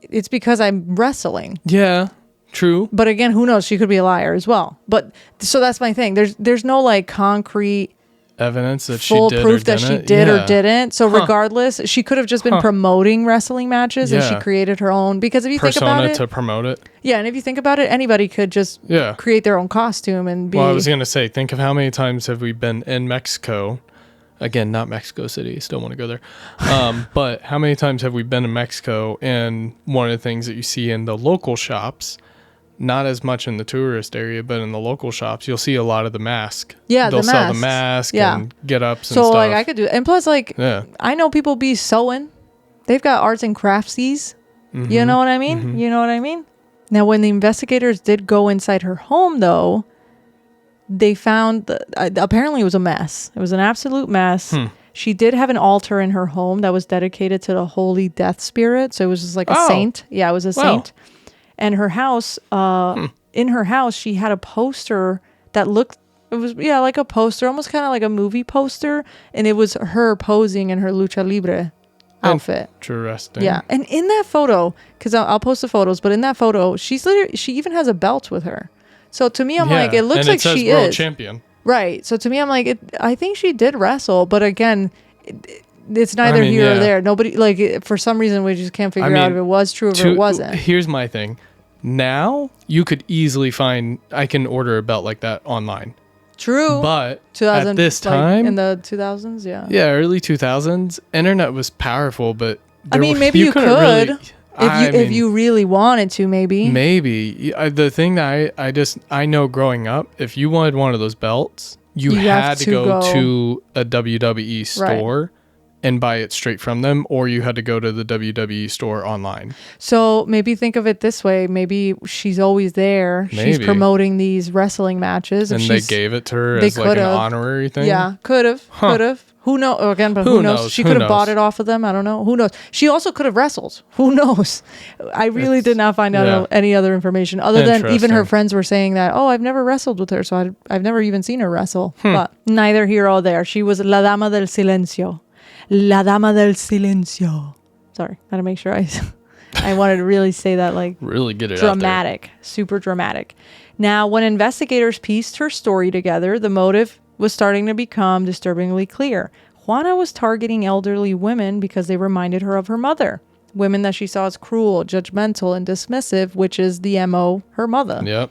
It's because I'm wrestling. Yeah. True. But again, who knows? She could be a liar as well. But so that's my thing. There's no like concrete evidence that she did proof that she did or didn't. So regardless, she could have just been promoting wrestling matches and she created her own. Because if you think about it, persona to promote it. Yeah, and if you think about it, anybody could just create their own costume and be. Well, I was gonna say, think of how many times have we been in Mexico. Again, not Mexico City. Still want to go there. But how many times have we been in Mexico? And one of the things that you see in the local shops, not as much in the tourist area, but in the local shops, you'll see a lot of the mask. Yeah, they'll the sell the masks. mask and get ups and so stuff. like I could do, and plus like I know people be sewing. They've got arts and craftsies. Mm-hmm. You know what I mean? Mm-hmm. You know what I mean? Now, when the investigators did go inside her home, though, they found apparently it was a mess. It was an absolute mess. She did have an altar in her home that was dedicated to the holy death spirit. So it was just like a saint. Yeah, it was a saint. And her house, in her house, she had a poster that looked, it was, like a poster, almost kind of like a movie poster. And it was her posing in her lucha libre outfit. Interesting. Yeah. And in that photo, because I'll post the photos, but in that photo, she even has a belt with her. So to me, I'm like, it looks like she world is champion. Right. So to me, I'm like, I think she did wrestle, but again, it's neither here or there. Nobody, like, for some reason, we just can't figure out if it was true or if it wasn't. Here's my thing. Now, you could easily I can order a belt like that online. True. But at this time, in the 2000s, yeah, early 2000s, internet was powerful, but maybe you could really, if you really wanted to, maybe the thing that I know growing up, if you wanted one of those belts, you had to go to a WWE store and buy it straight from them, or you had to go to the WWE store online. So maybe think of it this way. Maybe she's always there. She's promoting these wrestling matches. And they gave it to her as like an honorary thing? Yeah, could have. Who knows? Again, but who knows? She could have bought it off of them. I don't know. Who knows? She also could have wrestled. Who knows? I really did not find out any other information other than even her friends were saying that, I've never wrestled with her, so I've never even seen her wrestle. But neither here or there. She was La Dama del Silencio. La Dama del Silencio. Sorry, gotta make sure I wanted to really say that, like, really get it dramatic, out there. Super dramatic. Now, when investigators pieced her story together, the motive was starting to become disturbingly clear. Juana was targeting elderly women because they reminded her of her mother. Women that she saw as cruel, judgmental, and dismissive, which is the MO her mother. Yep.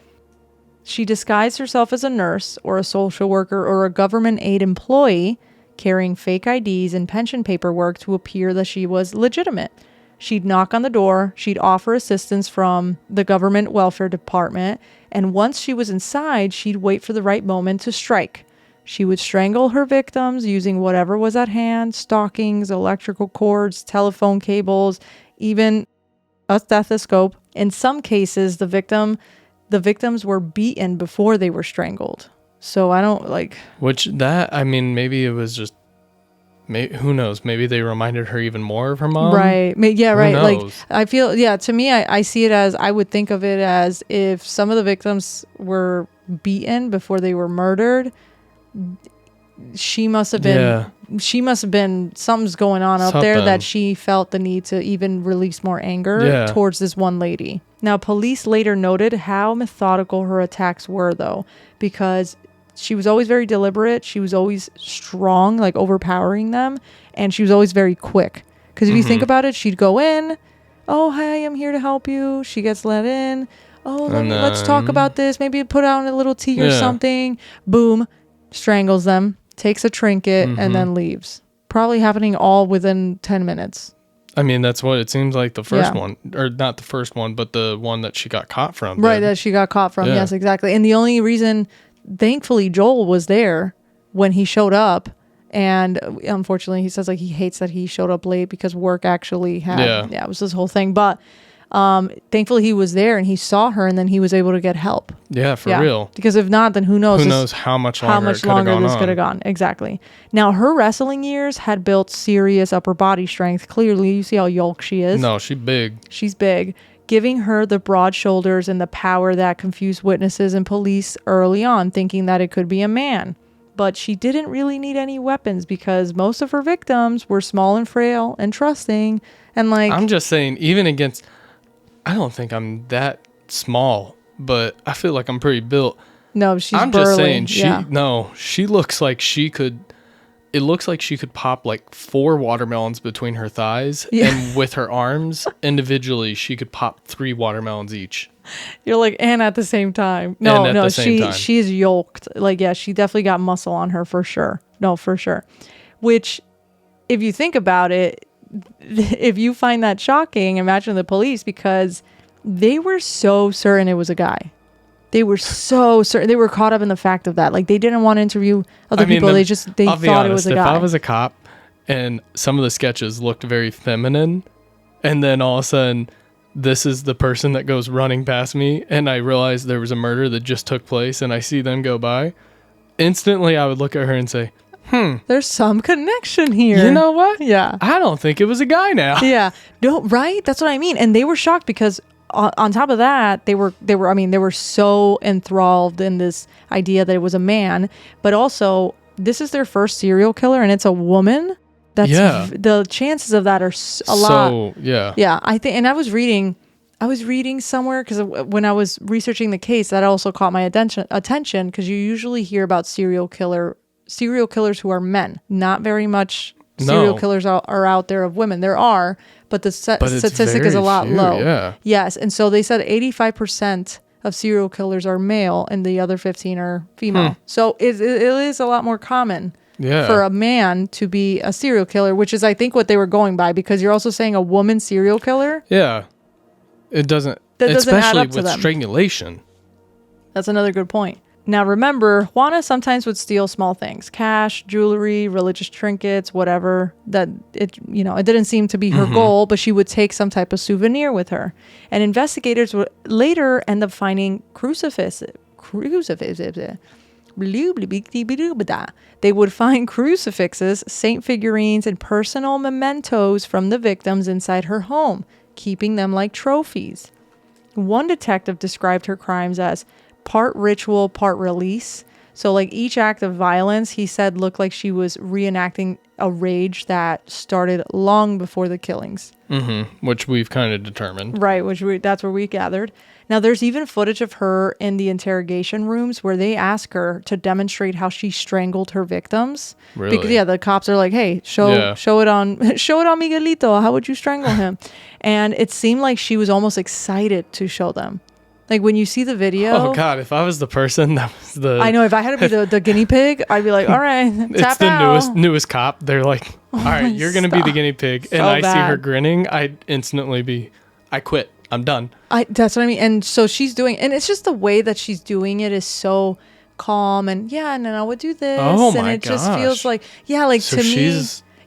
She disguised herself as a nurse or a social worker or a government aid employee, carrying fake IDs and pension paperwork to appear that she was legitimate. She'd knock on the door, she'd offer assistance from the government welfare department, and once she was inside, she'd wait for the right moment to strike. She would strangle her victims using whatever was at hand, stockings, electrical cords, telephone cables, even a stethoscope. In some cases, the victims were beaten before they were strangled. So I don't like... maybe it was just... who knows? Maybe they reminded her even more of her mom? Right. Yeah, who right. knows? Like, I feel... Yeah, to me, I see it as... I would think of it as if some of the victims were beaten before they were murdered, she must have been... Yeah. She must have been... Something's going on up there that she felt the need to even release more anger towards this one lady. Now, police later noted how methodical her attacks were, though, because... she was always very deliberate. She was always strong, like overpowering them. And she was always very quick. Because if you think about it, she'd go in. Oh, hi, I'm here to help you. She gets let in. Oh, let's talk about this. Maybe put out a little tea or something. Boom. Strangles them. Takes a trinket and then leaves. Probably happening all within 10 minutes. I mean, that's what it seems like the first one. Or not the first one, but the one that she got caught from. Right, that she got caught from. Yeah. Yes, exactly. And the only reason... Thankfully, Joel was there when he showed up, and unfortunately, he says like he hates that he showed up late because work actually had it was this whole thing. But thankfully, he was there and he saw her, and then he was able to get help. Yeah, for real. Because if not, then who knows? Who knows how much longer this could have gone? Exactly. Now, her wrestling years had built serious upper body strength. Clearly, you see how yolk she is. No, she's big. She's big. Giving her the broad shoulders and the power that confused witnesses and police early on, thinking that it could be a man. But she didn't really need any weapons because most of her victims were small and frail and trusting. And like... I'm just saying, even against... I don't think I'm that small, but I feel like I'm pretty built. No, she's burly. Just saying, she looks like she could... It looks like she could pop like 4 watermelons between her thighs. Yeah. And with her arms, individually, she could pop 3 watermelons each. You're like, and at the same time. No, she's yoked. Like, yeah, she definitely got muscle on her for sure. No, for sure. Which, if you think about it, if you find that shocking, imagine the police, because They were so certain it was a guy. They were so certain. They were caught up in the fact of that. Like, they didn't want to interview other people. They thought it was a guy. If I was a cop and some of the sketches looked very feminine, and then all of a sudden this is the person that goes running past me, and I realize there was a murder that just took place, and I see them go by, instantly I would look at her and say, there's some connection here. You know what? Yeah. I don't think it was a guy now. Yeah. No, right? That's what I mean. And they were shocked because on top of that, they were so enthralled in this idea that it was a man, but also this is their first serial killer and it's a woman. The chances of that are a lot. So, yeah. Yeah. I think, and I was reading somewhere, because when I was researching the case, that also caught my attention, because you usually hear about serial killers who are men. Not very much serial killers are out there of women. There are, but the statistic is a lot low. Yeah. Yes, and so they said 85% of serial killers are male, and the other 15 are female. So it is a lot more common for a man to be a serial killer, which is, I think, what they were going by, because you're also saying a woman serial killer. Yeah, it doesn't. That doesn't especially add up to with them. strangulation. That's another good point. Now, remember, Juana sometimes would steal small things, cash, jewelry, religious trinkets, whatever. That it didn't seem to be her goal, but she would take some type of souvenir with her. And investigators would later end up finding crucifixes. They would find crucifixes, saint figurines, and personal mementos from the victims inside her home, keeping them like trophies. One detective described her crimes as part ritual, part release. So like each act of violence, he said, looked like she was reenacting a rage that started long before the killings. Which we've kind of determined. Right, that's where we gathered. Now there's even footage of her in the interrogation rooms where they ask her to demonstrate how she strangled her victims. Really? Because the cops are like, hey, show it on Miguelito. How would you strangle him? And it seemed like she was almost excited to show them. Like when you see the video. Oh God! If I was the person that was the. I know, if I had to be the guinea pig, I'd be like, all right, it's the newest cop. They're like, all right, you're gonna be the guinea pig, and I see her grinning. I'd instantly be, I quit. I'm done. That's what I mean. And so she's doing, and it's just the way that she's doing it is so calm, and and then I would do this, and it just feels like so to me.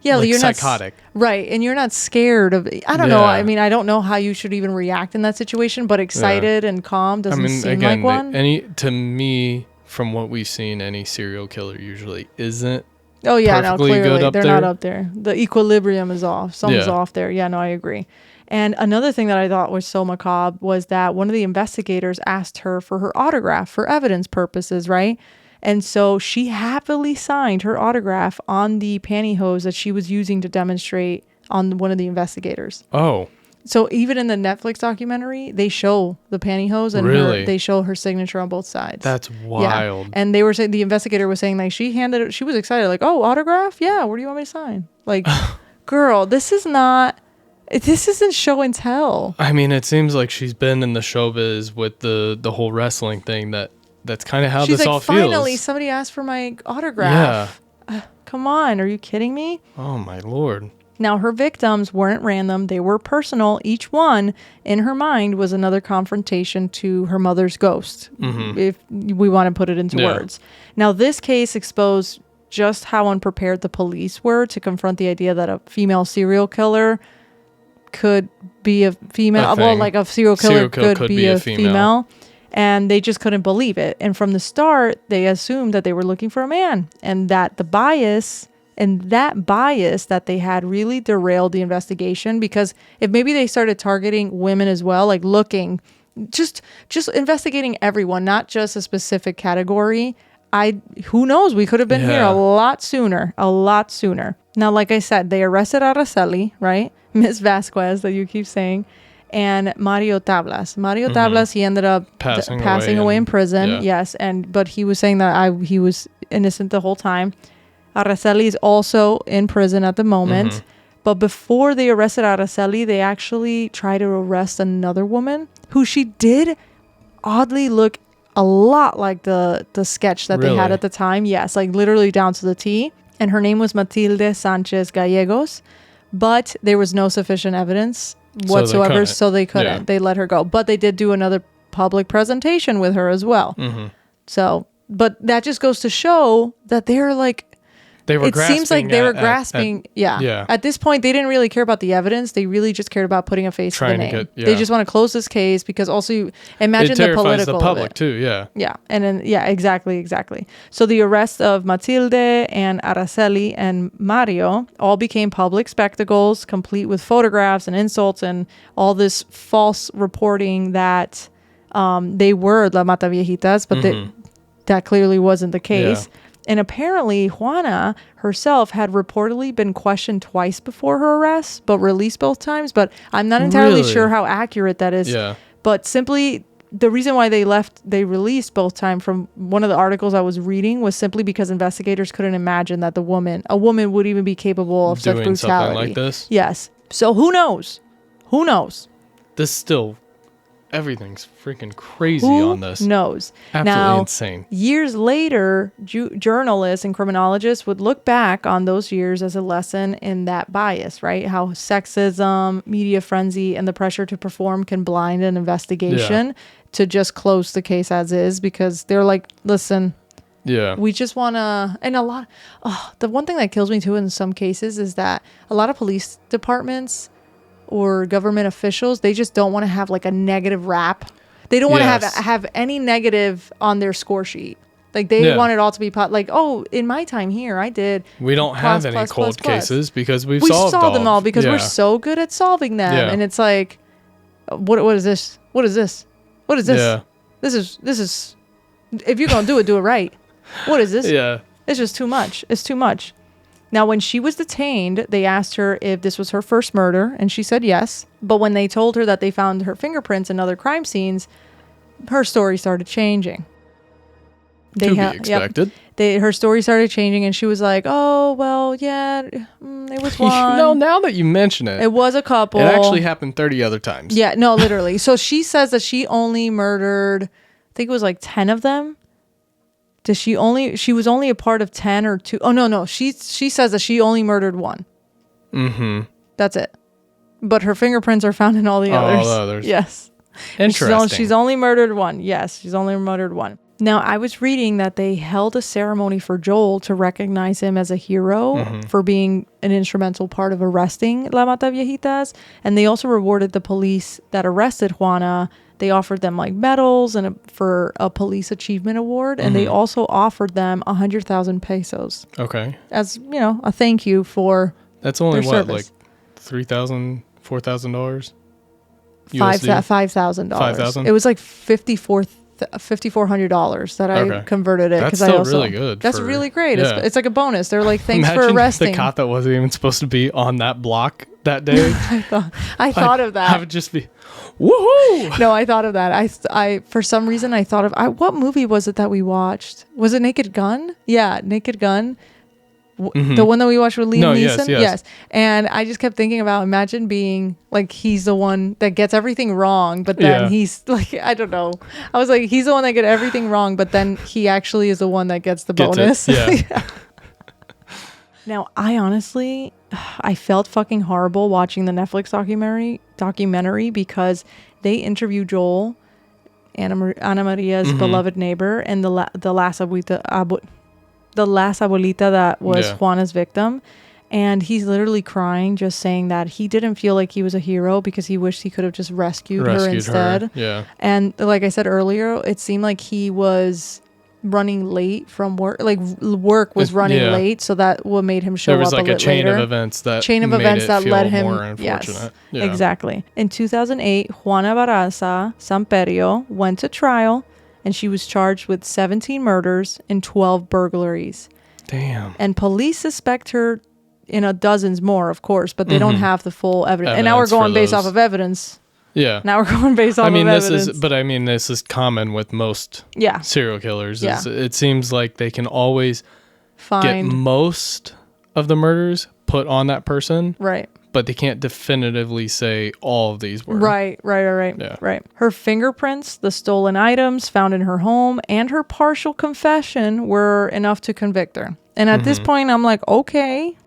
Like you're psychotic. Right, and you're not scared of. I don't know. I mean, I don't know how you should even react in that situation, but excited and calm doesn't seem like one. To me, from what we've seen, any serial killer usually isn't. Oh yeah, no, clearly they're not up there. The equilibrium is off. Something's off there. Yeah, no, I agree. And another thing that I thought was so macabre was that one of the investigators asked her for her autograph for evidence purposes, right? And so she happily signed her autograph on the pantyhose that she was using to demonstrate on one of the investigators. Oh. So even in the Netflix documentary, they show the pantyhose and they show her signature on both sides. That's wild. Yeah. And they were saying, the investigator was saying, like, she was excited, like, oh, autograph? Yeah, where do you want me to sign? Like, girl, this isn't show and tell. I mean, it seems like she's been in the showbiz with the whole wrestling thing that's kind of how she's this like, all feels. Finally, somebody asked for my autograph. Yeah. Come on, are you kidding me? Oh, my Lord. Now, her victims weren't random. They were personal. Each one, in her mind, was another confrontation to her mother's ghost, if we want to put it into words. Now, this case exposed just how unprepared the police were to confront the idea that a female serial killer could be a female. Like a serial killer could be a female. And they just couldn't believe it. And from the start, they assumed that they were looking for a man, and that bias that they had really derailed the investigation, because if maybe they started targeting women as well, like looking, just investigating everyone, not just a specific category, who knows, we could have been here a lot sooner. Now, like I said, they arrested Araceli, right? Miss Vasquez, that you keep saying. And Mario Tablas. Tablas, he ended up passing away in prison. Yes, but he was saying that he was innocent the whole time. Araceli is also in prison at the moment. But before they arrested Araceli, they actually tried to arrest another woman who she did oddly look a lot like the sketch that they had at the time. Yes, like literally down to the T. And her name was Matilde Sanchez Gallegos. But there was no sufficient evidence whatsoever, so they couldn't. Yeah. They let her go. But they did do another public presentation with her as well. Mm-hmm. So, but that just goes to show that they're like, it seems like they were grasping. Yeah. At this point, they didn't really care about the evidence. They really just cared about putting a face to the name. They just want to close this case because also you imagine the political the public of it. too. Yeah. Yeah. And then, exactly. So the arrest of Matilde and Araceli and Mario all became public spectacles, complete with photographs and insults and all this false reporting that they were La Mataviejitas, but that clearly wasn't the case. Yeah. And apparently, Juana herself had reportedly been questioned twice before her arrest, but released both times. But I'm not entirely sure how accurate that is. Yeah. But simply, the reason why they released both times from one of the articles I was reading was simply because investigators couldn't imagine that a woman would even be capable of such brutality. Something like this? Yes. So who knows? This still... Everything's freaking crazy on this. Who knows? Absolutely insane. Years later, journalists and criminologists would look back on those years as a lesson in that bias, right? How sexism, media frenzy, and the pressure to perform can blind an investigation to just close the case as is, because they're like, listen, we just want to... And the one thing that kills me too in some cases is that a lot of police departments or government officials, they just don't want to have like a negative rap. They don't want to have any negative on their score sheet. Like they want it all to be like, oh, in my time here, I did. We don't have any cold cases because we solved them all because we're so good at solving them. Yeah. And it's like, what is this? What is this? What is this? Yeah. This is. If you're gonna do it right. What is this? Yeah. It's just too much. It's too much. Now, when she was detained, they asked her if this was her first murder, and she said yes. But when they told her that they found her fingerprints in other crime scenes, her story started changing. To be expected. Her story started changing, and she was like, oh, well, yeah, it was one. No, now that you mention it. It was a couple. It actually happened 30 other times. Yeah, no, literally. So she says that she only murdered, I think it was like 10 of them. She was only a part of 10 or 2. Oh, no. She says that she only murdered one. Mm-hmm. That's it. But her fingerprints are found in all the others. All others. Yes. Interesting. She's only murdered one. Yes, she's only murdered one. Now, I was reading that they held a ceremony for Joel to recognize him as a hero for being an instrumental part of arresting La Mataviejitas. And they also rewarded the police that arrested Juana. They offered them like medals and for a police achievement award. And they also offered them 100,000 pesos. Okay. As, a thank you for That's only their what, service. like $3,000, $4,000? $5,000. $5,000? It was like $5,400 that I converted it. That's still really good. That's really great. Yeah. It's like a bonus. They're like, thanks for arresting. The cop that wasn't even supposed to be on that block that day. I thought of that. I would just be, woohoo! No, I thought of that. I for some reason I thought of what movie was it that we watched? Was it Naked Gun? Yeah, Naked Gun. The one that we watched with Liam Neeson? Yes. And I just kept thinking about, imagine being like, he's the one that gets everything wrong, but then he's like, I don't know. I was like, he's the one that get everything wrong, but then he actually is the one that gets the bonus. Yeah. Now, I felt fucking horrible watching the Netflix documentary because they interview Joel, Ana Maria's beloved neighbor, and the last abuelita that was Juana's victim. And he's literally crying, just saying that he didn't feel like he was a hero because he wished he could have just rescued her instead. Yeah. And like I said earlier, it seemed like he was running late from work. Like work was running late, so that what made him show up a bit later. There was like a chain of events that led him. More unfortunate. Yes, exactly. In 2008, Juana Barraza Samperio went to trial, and she was charged with 17 murders and 12 burglaries. Damn. And police suspect her in dozens more, of course, but they don't have the full evidence. And now we're going based off of evidence. Yeah. Now we're going based off of evidence. This is common with most serial killers. Yeah. It seems like they can always get most of the murders put on that person. Right. But they can't definitively say all of these were. Right. Yeah. Right. Her fingerprints, the stolen items found in her home, and her partial confession were enough to convict her. And at this point, I'm like, okay,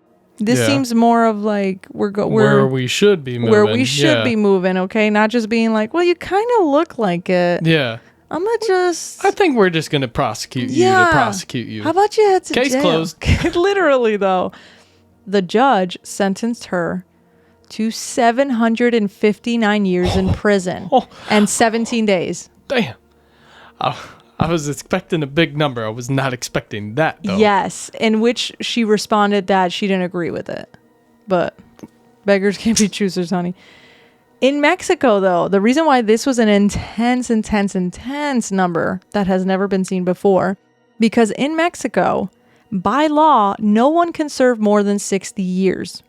This seems more of like where we should be moving. Where we should be moving, okay? Not just being like, well, you kind of look like it. Yeah. I think we're just going to prosecute you to prosecute you. How about you head to Case jail? closed. Literally, though. The judge sentenced her to 759 years in prison and 17 days. Damn. I was expecting a big number. I was not expecting that, though. Yes, in which she responded that she didn't agree with it. But beggars can't be choosers, honey. In Mexico, though, the reason why this was an intense number that has never been seen before, because in Mexico, by law, no one can serve more than 60 years.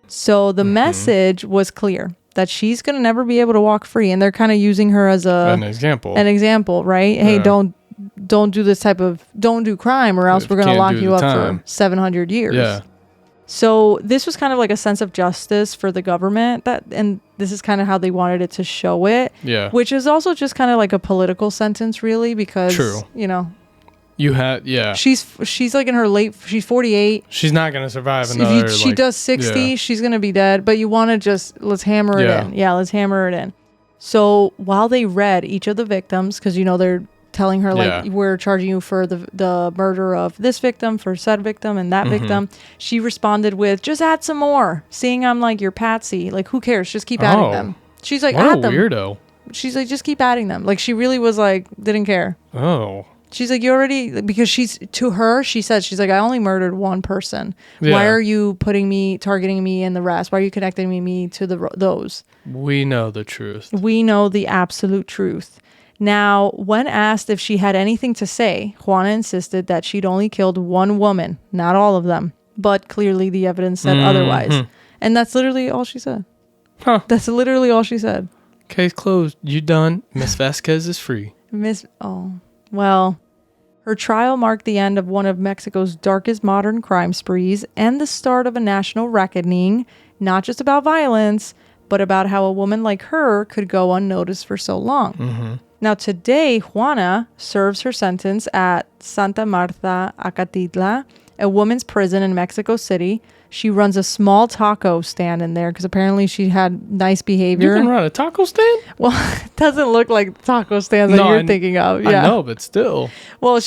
So the message was clear that she's going to never be able to walk free. And they're kind of using her as an example, right? Yeah. Hey, don't do crime or else we're going to lock you up for 700 years. Yeah. So this was kind of like a sense of justice for the government, and this is kind of how they wanted it to show it. Yeah. Which is also just kind of like a political sentence, really, because she's like in her she's 48. She's not going to survive another. If she does 60, she's going to be dead. But you want to let's hammer it in. Yeah, let's hammer it in. So while they read each of the victims, because they're telling her we're charging you for the murder of this victim, for said victim and that victim, she responded with, just add some more, seeing I'm like your patsy, like who cares, just keep adding them. She's like, add them. Weirdo. She's like, just keep adding them. Like she really was like, didn't care. She's like, you already, because she said, she's like, I only murdered one person. Why are you targeting me and the rest? Why are you connecting me to those? We know the truth. We know the absolute truth. Now, when asked if she had anything to say, Juana insisted that she'd only killed one woman, not all of them. But clearly the evidence said otherwise. And that's literally all she said. Huh. That's literally all she said. Case closed. You done. Miss Vasquez is free. Well, her trial marked the end of one of Mexico's darkest modern crime sprees and the start of a national reckoning, not just about violence, but about how a woman like her could go unnoticed for so long. Now, today, Juana serves her sentence at Santa Marta, Acatitla, a women's prison in Mexico City. She runs a small taco stand in there because apparently she had nice behavior. You can run a taco stand? Well, it doesn't look like taco stands that you're thinking of. Yeah. I know, but still. Well,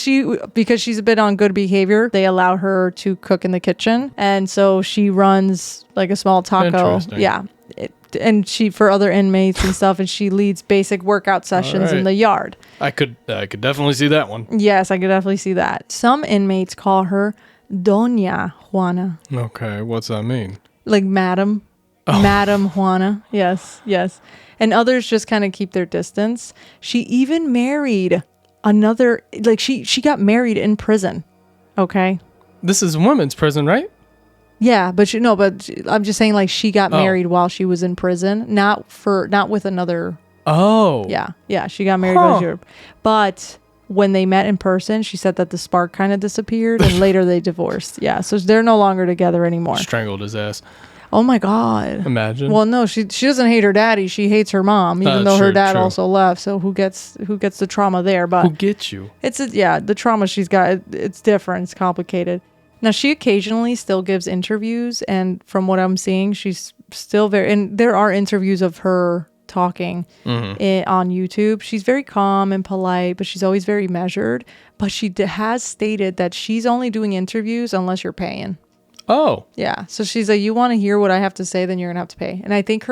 because she's been on good behavior, they allow her to cook in the kitchen. And so she runs like a small taco. Yeah. And she for other inmates and stuff, and she leads basic workout sessions in the yard. I could definitely see that one. Yes, I could definitely see that. Some inmates call her Doña Juana. Okay, what's that mean? Like Madam Juana. Yes. And others just kind of keep their distance. She even married another, like she got married in prison. Okay. This is women's prison, right? Yeah, but I'm just saying, like, she got married while she was in prison, not with another. Oh. Yeah, she got married while she was. But when they met in person, she said that the spark kind of disappeared, and later they divorced. Yeah, so they're no longer together anymore. Strangled his ass. Oh my God. Imagine. Well, no, she doesn't hate her daddy. She hates her mom, even though her dad also left. So who gets the trauma there? But who gets you? The trauma she's got. It's different. It's complicated. Now, she occasionally still gives interviews, and from what I'm seeing, she's still and there are interviews of her talking on YouTube. She's very calm and polite, but she's always very measured. But she has stated that she's only doing interviews unless you're paying. Oh. Yeah. So she's like, you want to hear what I have to say, then you're going to have to pay. And I think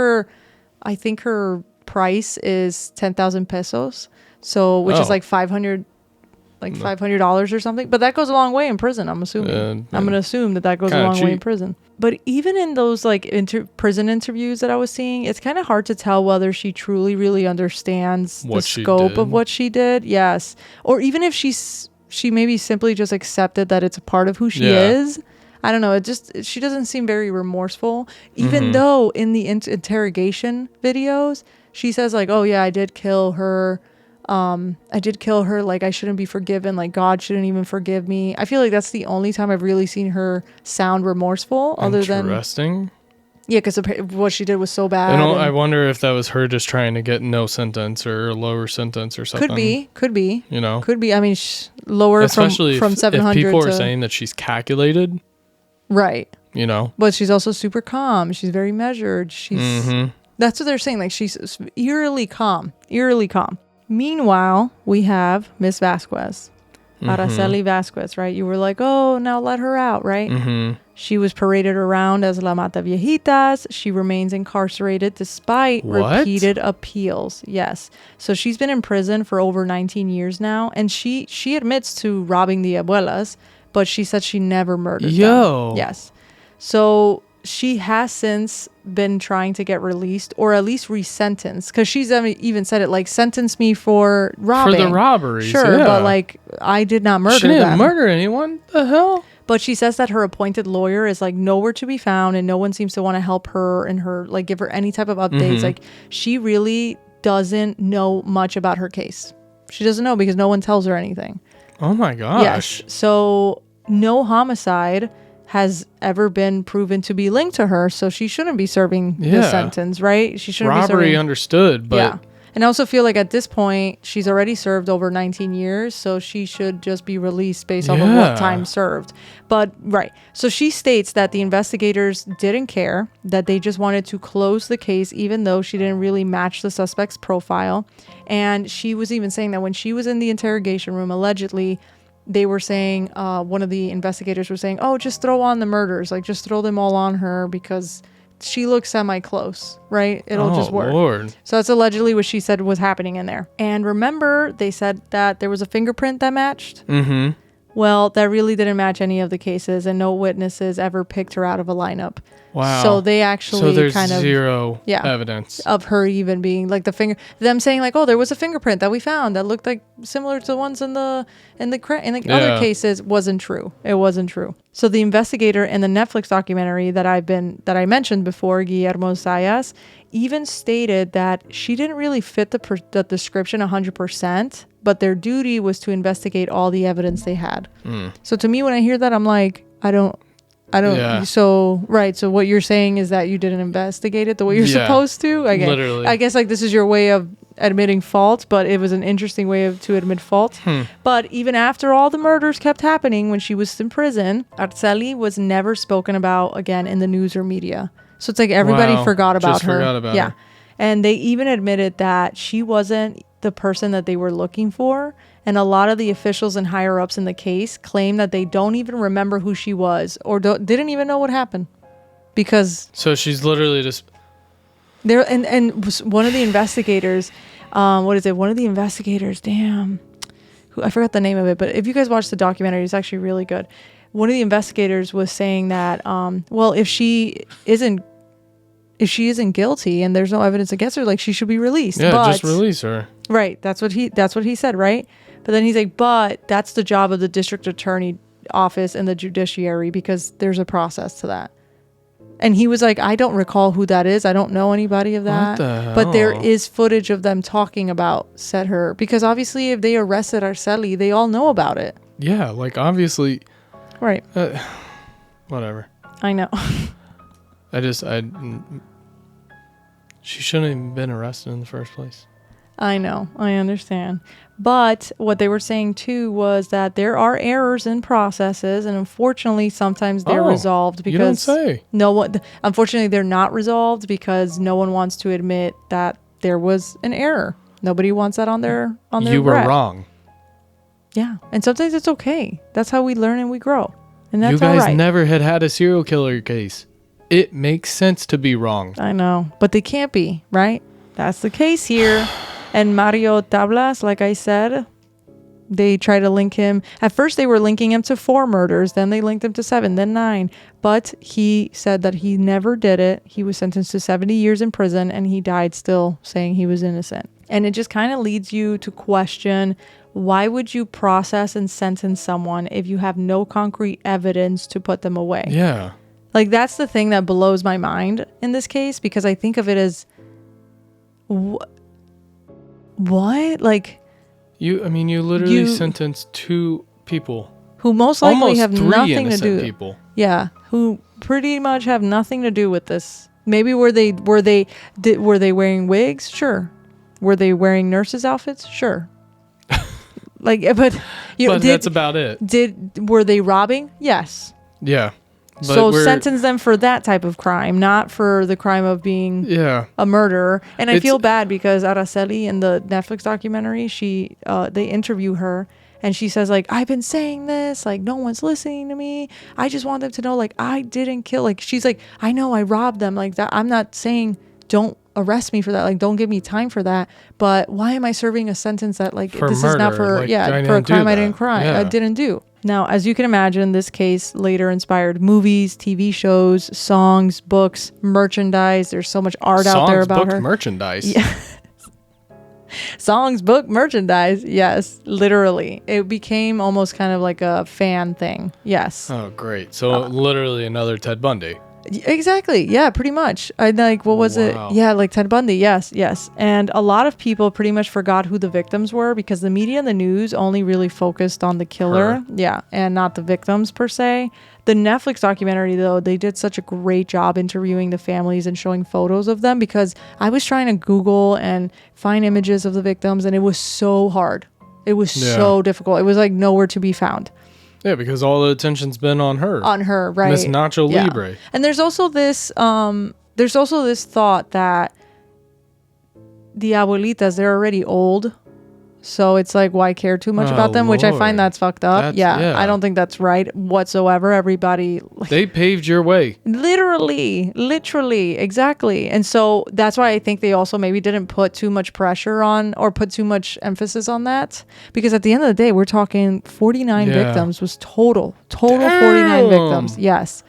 her price is 10,000 pesos. So, which is like $500 or something, but that goes a long way in prison. I'm assuming. I'm gonna assume that goes a long way in prison. But even in those like prison interviews that I was seeing, it's kind of hard to tell whether she truly really understands the scope of what she did. Yes, or even if she maybe simply just accepted that it's a part of who she is. I don't know. She doesn't seem very remorseful, even though in the interrogation videos she says like, "Oh yeah, I did kill her." Like I shouldn't be forgiven, like God shouldn't even forgive me. I feel like that's the only time I've really seen her sound remorseful. Interesting. Yeah, because what she did was so bad. I wonder if that was her just trying to get no sentence or a lower sentence or something. Could be. Could be. I mean, lower especially from 700. If people are saying that she's calculated. Right. you know. But she's also super calm. She's very measured. That's what they're saying. Like, she's eerily calm. Meanwhile, we have Miss Vasquez. Araceli Vasquez, right? You were like, oh, now let her out, right? She was paraded around as La Mataviejitas. She remains incarcerated despite repeated appeals. Yes. So she's been in prison for over 19 years now. And she admits to robbing the abuelas, but she said she never murdered them. Yes. So she has since been trying to get released or at least resentenced, because she's even said it like, sentence me for robbing. For the robberies. Sure, but like, I did not murder them. She didn't murder anyone. The hell? But she says that her appointed lawyer is like nowhere to be found, and no one seems to want to help her and her, like, give her any type of updates. Like, she really doesn't know much about her case. She doesn't know because no one tells her anything. Oh my gosh. Yes. So no homicide has ever been proven to be linked to her, so she shouldn't be serving this sentence, right? She shouldn't be serving. Robbery understood, but and I also feel like at this point she's already served over 19 years, so she should just be released based off of what time served. But so she states that the investigators didn't care, that they just wanted to close the case even though she didn't really match the suspect's profile. And she was even saying that when she was in the interrogation room, allegedly, they were saying, one of the investigators was saying, oh, just throw on the murders, like just throw them all on her because she looks semi-close, right? It'll just work. Lord. So that's allegedly what she said was happening in there. And remember, they said that there was a fingerprint that matched? Well, that really didn't match any of the cases, and no witnesses ever picked her out of a lineup. Wow. So they actually so there's kind of zero evidence of her even being like them saying like, oh, there was a fingerprint that we found that looked like similar to the ones in the other cases. Wasn't true. It wasn't true. So the investigator in the Netflix documentary that I mentioned before, Guillermo Zayas, even stated that she didn't really fit the description 100%, but their duty was to investigate all the evidence they had. So to me, when I hear that, I'm like, I don't. So what you're saying is that you didn't investigate it the way you're supposed to. Literally. I guess like this is your way of admitting fault, but it was an interesting way to admit fault. But even after all the murders kept happening when she was in prison, Araceli was never spoken about again in the news or media. So it's like everybody forgot about her. Forgot about her. And they even admitted that she wasn't the person that they were looking for. And a lot of the officials and higher ups in the case claim that they don't even remember who she was or didn't even know what happened. Because so she's literally just there. And one of the investigators, one of the investigators, I forgot the name of it, but if you guys watch the documentary, it's actually really good. One of the investigators was saying that, well, if she isn't guilty and there's no evidence against her, like, she should be released. Yeah, but, just release her. Right. That's what he said, right? But then he's like, but that's the job of the district attorney office and the judiciary because there's a process to that. And he was like, I don't recall who that is. I don't know anybody of that. What the hell? But there is footage of them talking about her because obviously if they arrested Araceli, they all know about it. Yeah, like obviously. Right. Whatever. I know. She shouldn't have been arrested in the first place. I know. I understand. But what they were saying too was that there are errors in processes, and unfortunately sometimes they're resolved because you don't say. Unfortunately they're not resolved because no one wants to admit that there was an error. Nobody wants that on their You were wrong. Yeah. And sometimes it's okay. That's how we learn and we grow. And that's you guys all right. never had a serial killer case. It makes sense to be wrong. I know, but they can't be, right? That's the case here. And Mario Tablas, like I said, they try to link him. At first, they were linking him to 4 murders. Then they linked him to 7, then 9. But he said that he never did it. He was sentenced to 70 years in prison, and he died still saying he was innocent. And it just kind of leads you to question, why would you process and sentence someone if you have no concrete evidence to put them away? Yeah. Like, that's the thing that blows my mind in this case, because I think of it as... What? Like, you literally sentenced 2 people who most likely have nothing to do. People. Yeah, who pretty much have nothing to do with this. Maybe were they wearing wigs? Sure. Were they wearing nurses' outfits? Sure. Like, but that's about it. Were they robbing? Yes. Yeah. So sentence them for that type of crime, not for the crime of being a murderer. And I feel bad because Araceli in the Netflix documentary, they interview her and she says like, I've been saying this, like no one's listening to me. I just want them to know like I didn't kill. Like she's like, I know I robbed them like that. I'm not saying don't arrest me for that. Like don't give me time for that. But why am I serving a sentence that like for this murder, is not for like, for a crime I didn't do. Now, as you can imagine, this case later inspired movies, TV shows, songs, books, merchandise. There's so much art out there about her. Merchandise. Yeah. Songs, book, merchandise. Yes, literally. It became almost kind of like a fan thing. Yes. Oh, great. So literally another Ted Bundy. Exactly. Yeah, pretty much. I like, what was it? Yeah, like Ted Bundy. Yes. And a lot of people pretty much forgot who the victims were because the media and the news only really focused on the killer. Her. Yeah, and not the victims per se. The Netflix documentary, though, they did such a great job interviewing the families and showing photos of them because I was trying to Google and find images of the victims and it was so hard. It was so difficult. It was like nowhere to be found. Yeah, because all the attention's been on her. On her, right. Miss Nacho Libre. And there's also this thought that the abuelitas, they're already old. So it's like, why care too much about them? Which I find that's fucked up. I don't think that's right whatsoever. Everybody... They paved your way. Literally, exactly. And so that's why I think they also maybe didn't put too much pressure on or put too much emphasis on that. Because at the end of the day, we're talking 49 victims was total Damn. 49 victims. Yes.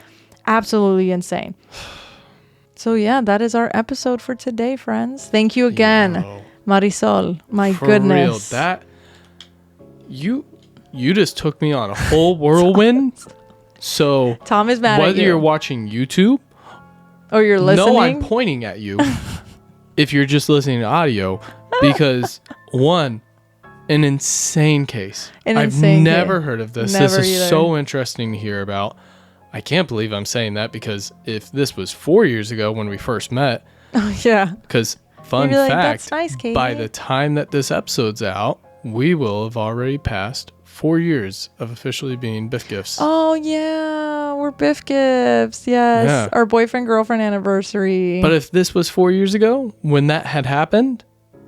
Absolutely insane. So yeah, that is our episode for today, friends. Thank you again. Marisol, my goodness. For real, that you just took me on a whole whirlwind. So Tom is mad at you. Whether you're watching YouTube or you're listening. No, I'm pointing at you. If you're just listening to audio, because an insane case. I've never heard of this. This is so interesting to hear about. I can't believe I'm saying that because if this was 4 years ago when we first met. Because fun fact, nice, by the time that this episode's out, we will have already passed 4 years of officially being Biff Gifts. Oh, yeah. We're Biff Gifts. Yes. Yeah. Our boyfriend-girlfriend anniversary. But if this was 4 years ago, when that had happened,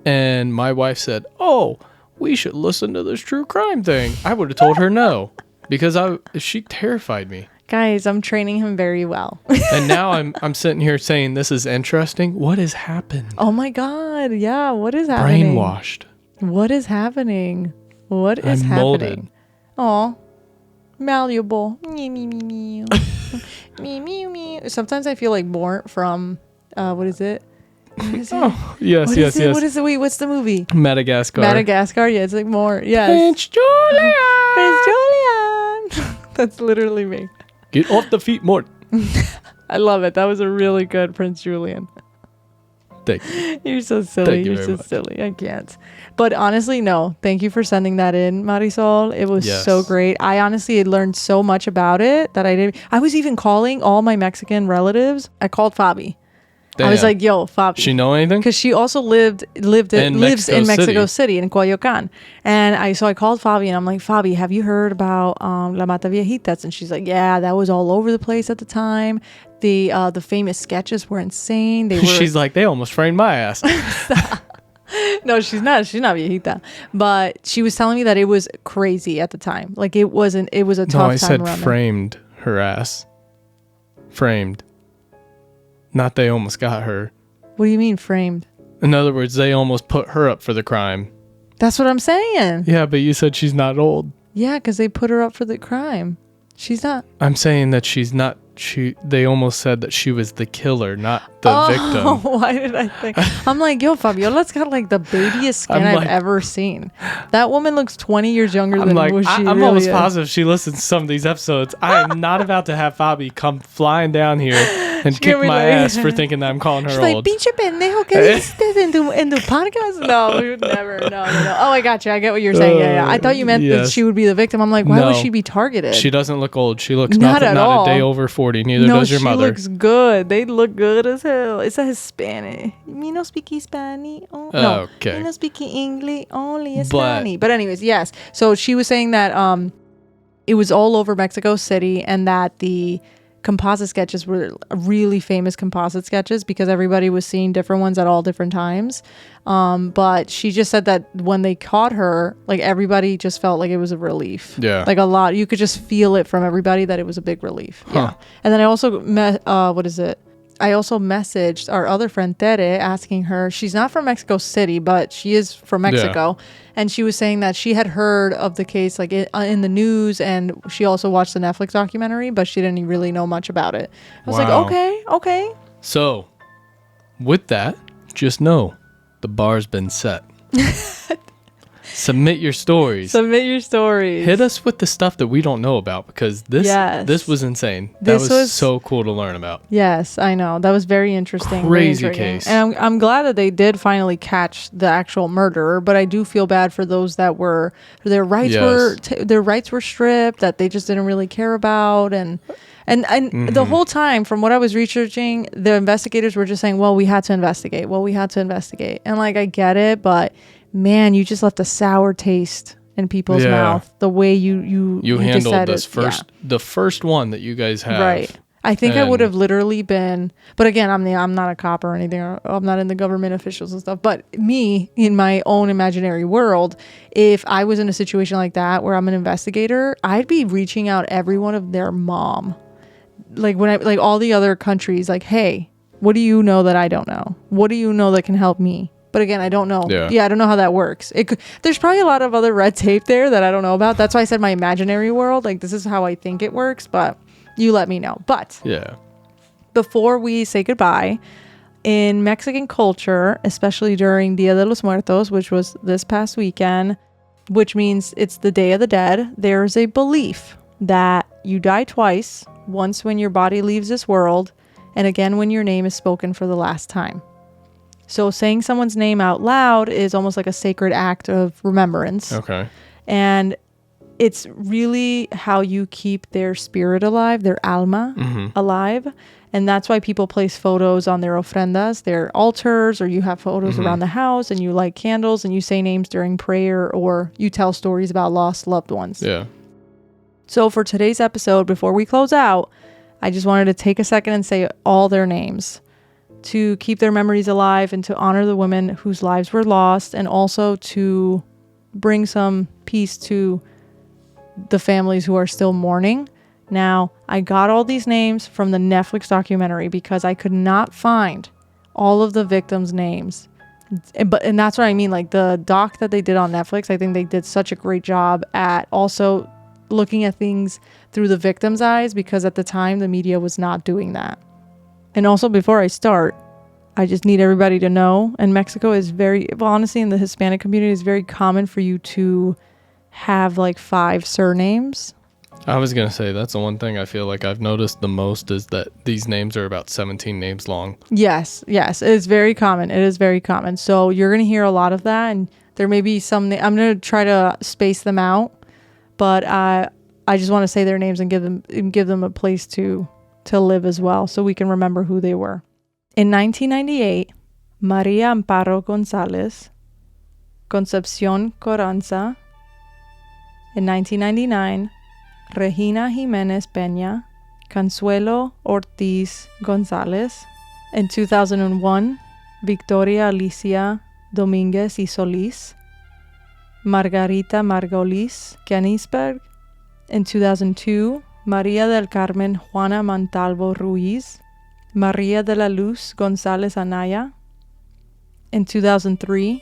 and my wife said, oh, we should listen to this true crime thing, I would have told her no. Because she terrified me. Guys, I'm training him very well. And now I'm sitting here saying this is interesting. What has happened? Oh my God. Yeah. What is happening? Brainwashed. What is happening? What is happening? Molded. Oh, malleable. Sometimes I feel like Mort from, what is it? Oh, yes. What is it? Wait, what's the movie? Madagascar. Yeah, it's like Mort. Yes. Prince Julian. That's literally me. Get off the feet, Mort. I love it. That was a really good Prince Julian. Thank you. You're so silly. You're so silly. I can't. But honestly, no. Thank you for sending that in, Marisol. It was so great. I honestly had learned so much about it that I was even calling all my Mexican relatives. I called Fabi. Damn. I was like, yo, Fabi. She know anything? Because she also lives in Mexico City, in Coyoacan. And I called Fabi and I'm like, Fabi, have you heard about La Mataviejitas? And she's like, yeah, that was all over the place at the time. The famous sketches were insane. She's like, they almost framed my ass. No, she's not. She's not viejita. But she was telling me that it was crazy at the time. Like it was a tough time. No, I said framed her ass. Framed. Not they almost got her. What do you mean framed? In other words, they almost put her up for the crime. That's what I'm saying. Yeah, but you said she's not old. Yeah, because they put her up for the crime. She's not. I'm saying that she's not. They almost said that she was the killer, not the victim. Why did I think? I'm like, yo, Fabiola's got like the babyest skin I've ever seen. That woman looks 20 years younger than what she I'm really almost is. Positive she listens to some of these episodes. I am not about to have Fabi come flying down here and kick my ass for thinking that I'm calling her she's old. Like, pinche pendejo, ¿qué dices en tu podcast? No, we would never. No. Oh, I got you. I get what you're saying. Yeah. I thought you meant that she would be the victim. I'm like, why would she be targeted? She doesn't look old. She looks not a day over 40. Neither does your mother. She looks good. They look good as hell. It's a Hispanic. Me no speak Hispanic. Oh, no. Okay. Me no speak English. Only Hispanic. But anyways, yes. So she was saying that it was all over Mexico City and that the composite sketches were really famous composite sketches because everybody was seeing different ones at all different times. But she just said that when they caught her, like everybody just felt like it was a relief. Yeah. Like a lot. You could just feel it from everybody that it was a big relief. Huh. Yeah. And then I also I also messaged our other friend Tere asking her, she's not from Mexico City, but she is from Mexico. Yeah. And she was saying that she had heard of the case like in the news, and she also watched the Netflix documentary, but she didn't really know much about it. I was like, okay. So with that, just know the bar's been set. Submit your stories. Hit us with the stuff that we don't know about, because this was insane. That was so cool to learn about. Yes, I know. That was very interesting. Crazy case. And I'm glad that they did finally catch the actual murderer, but I do feel bad for those that their rights were stripped, that they just didn't really care about, and the whole time from what I was researching, the investigators were just saying, well, we had to investigate. And like, I get it, but man, you just left a sour taste in people's mouth the way you handled this the first one that you guys have. Right. I think I would have literally been, but again, I'm not a cop or anything, or I'm not in the government officials and stuff, but me in my own imaginary world, if I was in a situation like that where I'm an investigator, I'd be reaching out every one of their mom. Like like all the other countries, like, hey, what do you know that I don't know? What do you know that can help me? But again, I don't know. Yeah, I don't know how that works. There's probably a lot of other red tape there that I don't know about. That's why I said my imaginary world. Like, this is how I think it works, but you let me know. But before we say goodbye, in Mexican culture, especially during Dia de los Muertos, which was this past weekend, which means it's the Day of the Dead, there's a belief that you die twice, once when your body leaves this world, and again when your name is spoken for the last time. So saying someone's name out loud is almost like a sacred act of remembrance. Okay. And it's really how you keep their spirit alive, their alma alive. And that's why people place photos on their ofrendas, their altars, or you have photos around the house, and you light candles and you say names during prayer, or you tell stories about lost loved ones. Yeah. So for today's episode, before we close out, I just wanted to take a second and say all their names, to keep their memories alive and to honor the women whose lives were lost, and also to bring some peace to the families who are still mourning. Now, I got all these names from the Netflix documentary because I could not find all of the victims' names. And that's what I mean, like the doc that they did on Netflix, I think they did such a great job at also looking at things through the victim's eyes, because at the time the media was not doing that. And also, before I start, I just need everybody to know, and Mexico is honestly, in the Hispanic community, it's very common for you to have like 5 surnames. I was going to say, that's the one thing I feel like I've noticed the most, is that these names are about 17 names long. Yes. It's very common. It is very common. So you're going to hear a lot of that, and there may be some, I'm going to try to space them out, but I just want to say their names and give them a place to live as well, so we can remember who they were. In 1998, Maria Amparo González, Concepción Carranza. In 1999, Regina Jiménez Peña, Consuelo Ortiz González. In 2001, Victoria Alicia Domínguez y Solís, Margarita Margolis Canisberg. In 2002, María del Carmen Juana Montalvo Ruiz, María de la Luz González Anaya. In 2003,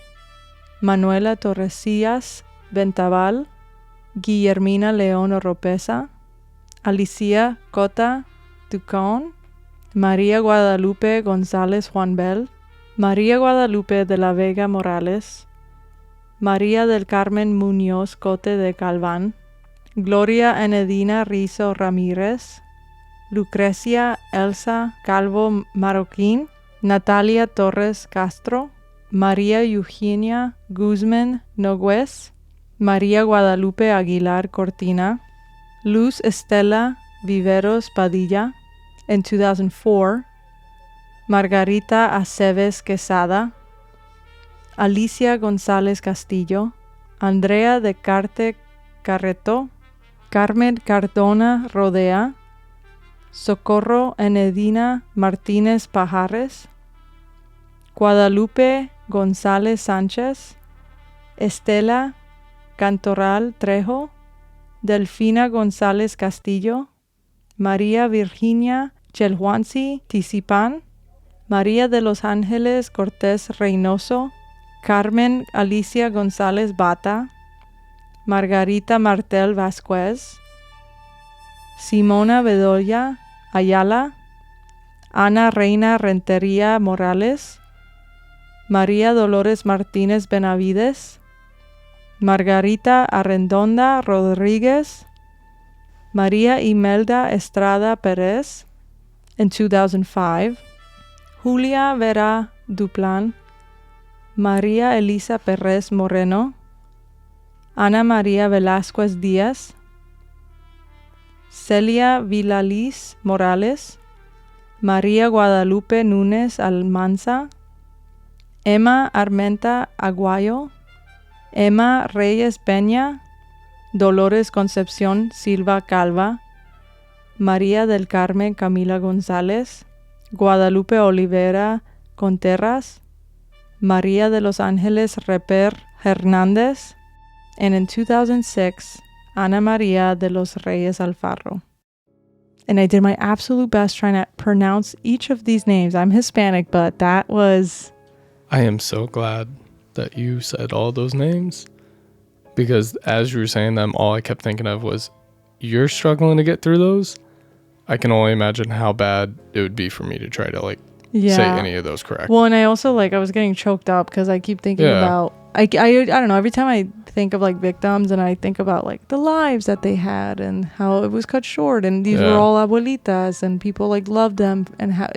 Manuela Torresillas Ventabal, Guillermina León Oropesa, Alicia Cota Ducón, María Guadalupe González Juanbel, María Guadalupe de la Vega Morales, María del Carmen Muñoz Cote de Galván, Gloria Enedina Rizo Ramírez, Lucrecia Elsa Calvo Marroquín, Natalia Torres Castro, María Eugenia Guzmán Nogüez, María Guadalupe Aguilar Cortina, Luz Estela Viveros Padilla. In 2004, Margarita Aceves Quesada, Alicia González Castillo, Andrea de Carte Carreto, Carmen Cardona Rodea, Socorro Enedina Martínez Pajares, Guadalupe González Sánchez, Estela Cantoral Trejo, Delfina González Castillo, María Virginia Chelhuansi Tisipan, María de los Ángeles Cortés Reynoso, Carmen Alicia González Bata, Margarita Martel Vázquez, Simona Bedoya Ayala, Ana Reina Rentería Morales, María Dolores Martínez Benavides, Margarita Arrendonda Rodríguez, María Imelda Estrada Pérez in 2005, Julia Vera Duplan, María Elisa Pérez Moreno, Ana María Velázquez Díaz, Celia Vilaliz Morales, María Guadalupe Núñez Almanza, Emma Armenta Aguayo, Emma Reyes Peña, Dolores Concepción Silva Calva, María del Carmen Camila González, Guadalupe Olivera Conterras, María de los Ángeles Reper Hernández, and in 2006, Ana María de los Reyes Alfaro. And I did my absolute best trying to pronounce each of these names. I'm Hispanic, but that was... I am so glad that you said all those names, because as you were saying them, all I kept thinking of was, you're struggling to get through those? I can only imagine how bad it would be for me to try to say any of those correct. Well, and I also I was getting choked up because I keep thinking about, I don't know, every time I think of victims and I think about the lives that they had and how it was cut short, and these were all abuelitas and people loved them, and how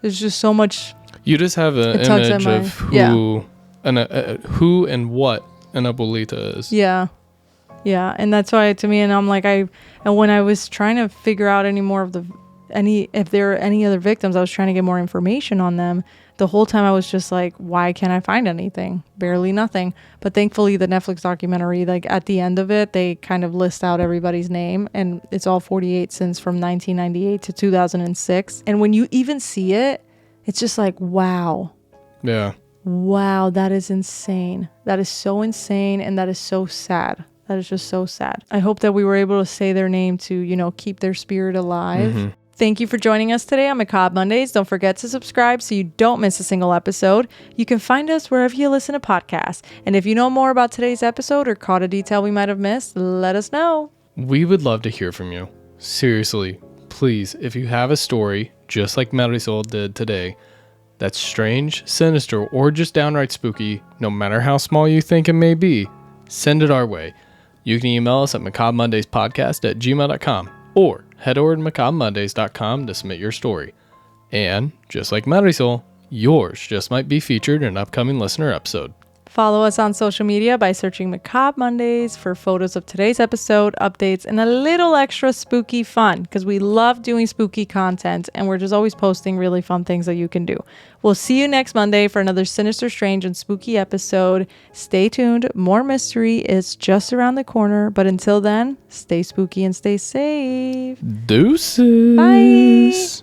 there's just so much. You just have an image of who and what an abuelita is. Yeah, and that's why to me, and I'm and when I was trying to figure out if there are any other victims, I was trying to get more information on them. The whole time I was just why can't I find anything? Barely nothing. But thankfully the Netflix documentary, at the end of it, they kind of list out everybody's name, and it's all 48 since from 1998 to 2006. And when you even see it, it's just wow. Yeah. Wow, that is insane. That is so insane, and that is so sad. That is just so sad. I hope that we were able to say their name to, keep their spirit alive. Mm-hmm. Thank you for joining us today on Macabre Mondays. Don't forget to subscribe so you don't miss a single episode. You can find us wherever you listen to podcasts. And if you know more about today's episode or caught a detail we might have missed, let us know. We would love to hear from you. Seriously, please, if you have a story, just like Marisol did today, that's strange, sinister, or just downright spooky, no matter how small you think it may be, send it our way. You can email us at macabremondayspodcast@gmail.com or head over to macabremondays.com to submit your story. And, just like Marisol, yours just might be featured in an upcoming listener episode. Follow us on social media by searching Macabre Mondays for photos of today's episode, updates, and a little extra spooky fun, because we love doing spooky content and we're just always posting really fun things that you can do. We'll see you next Monday for another sinister, strange, and spooky episode. Stay tuned. More mystery is just around the corner. But until then, stay spooky and stay safe. Deuces. Bye.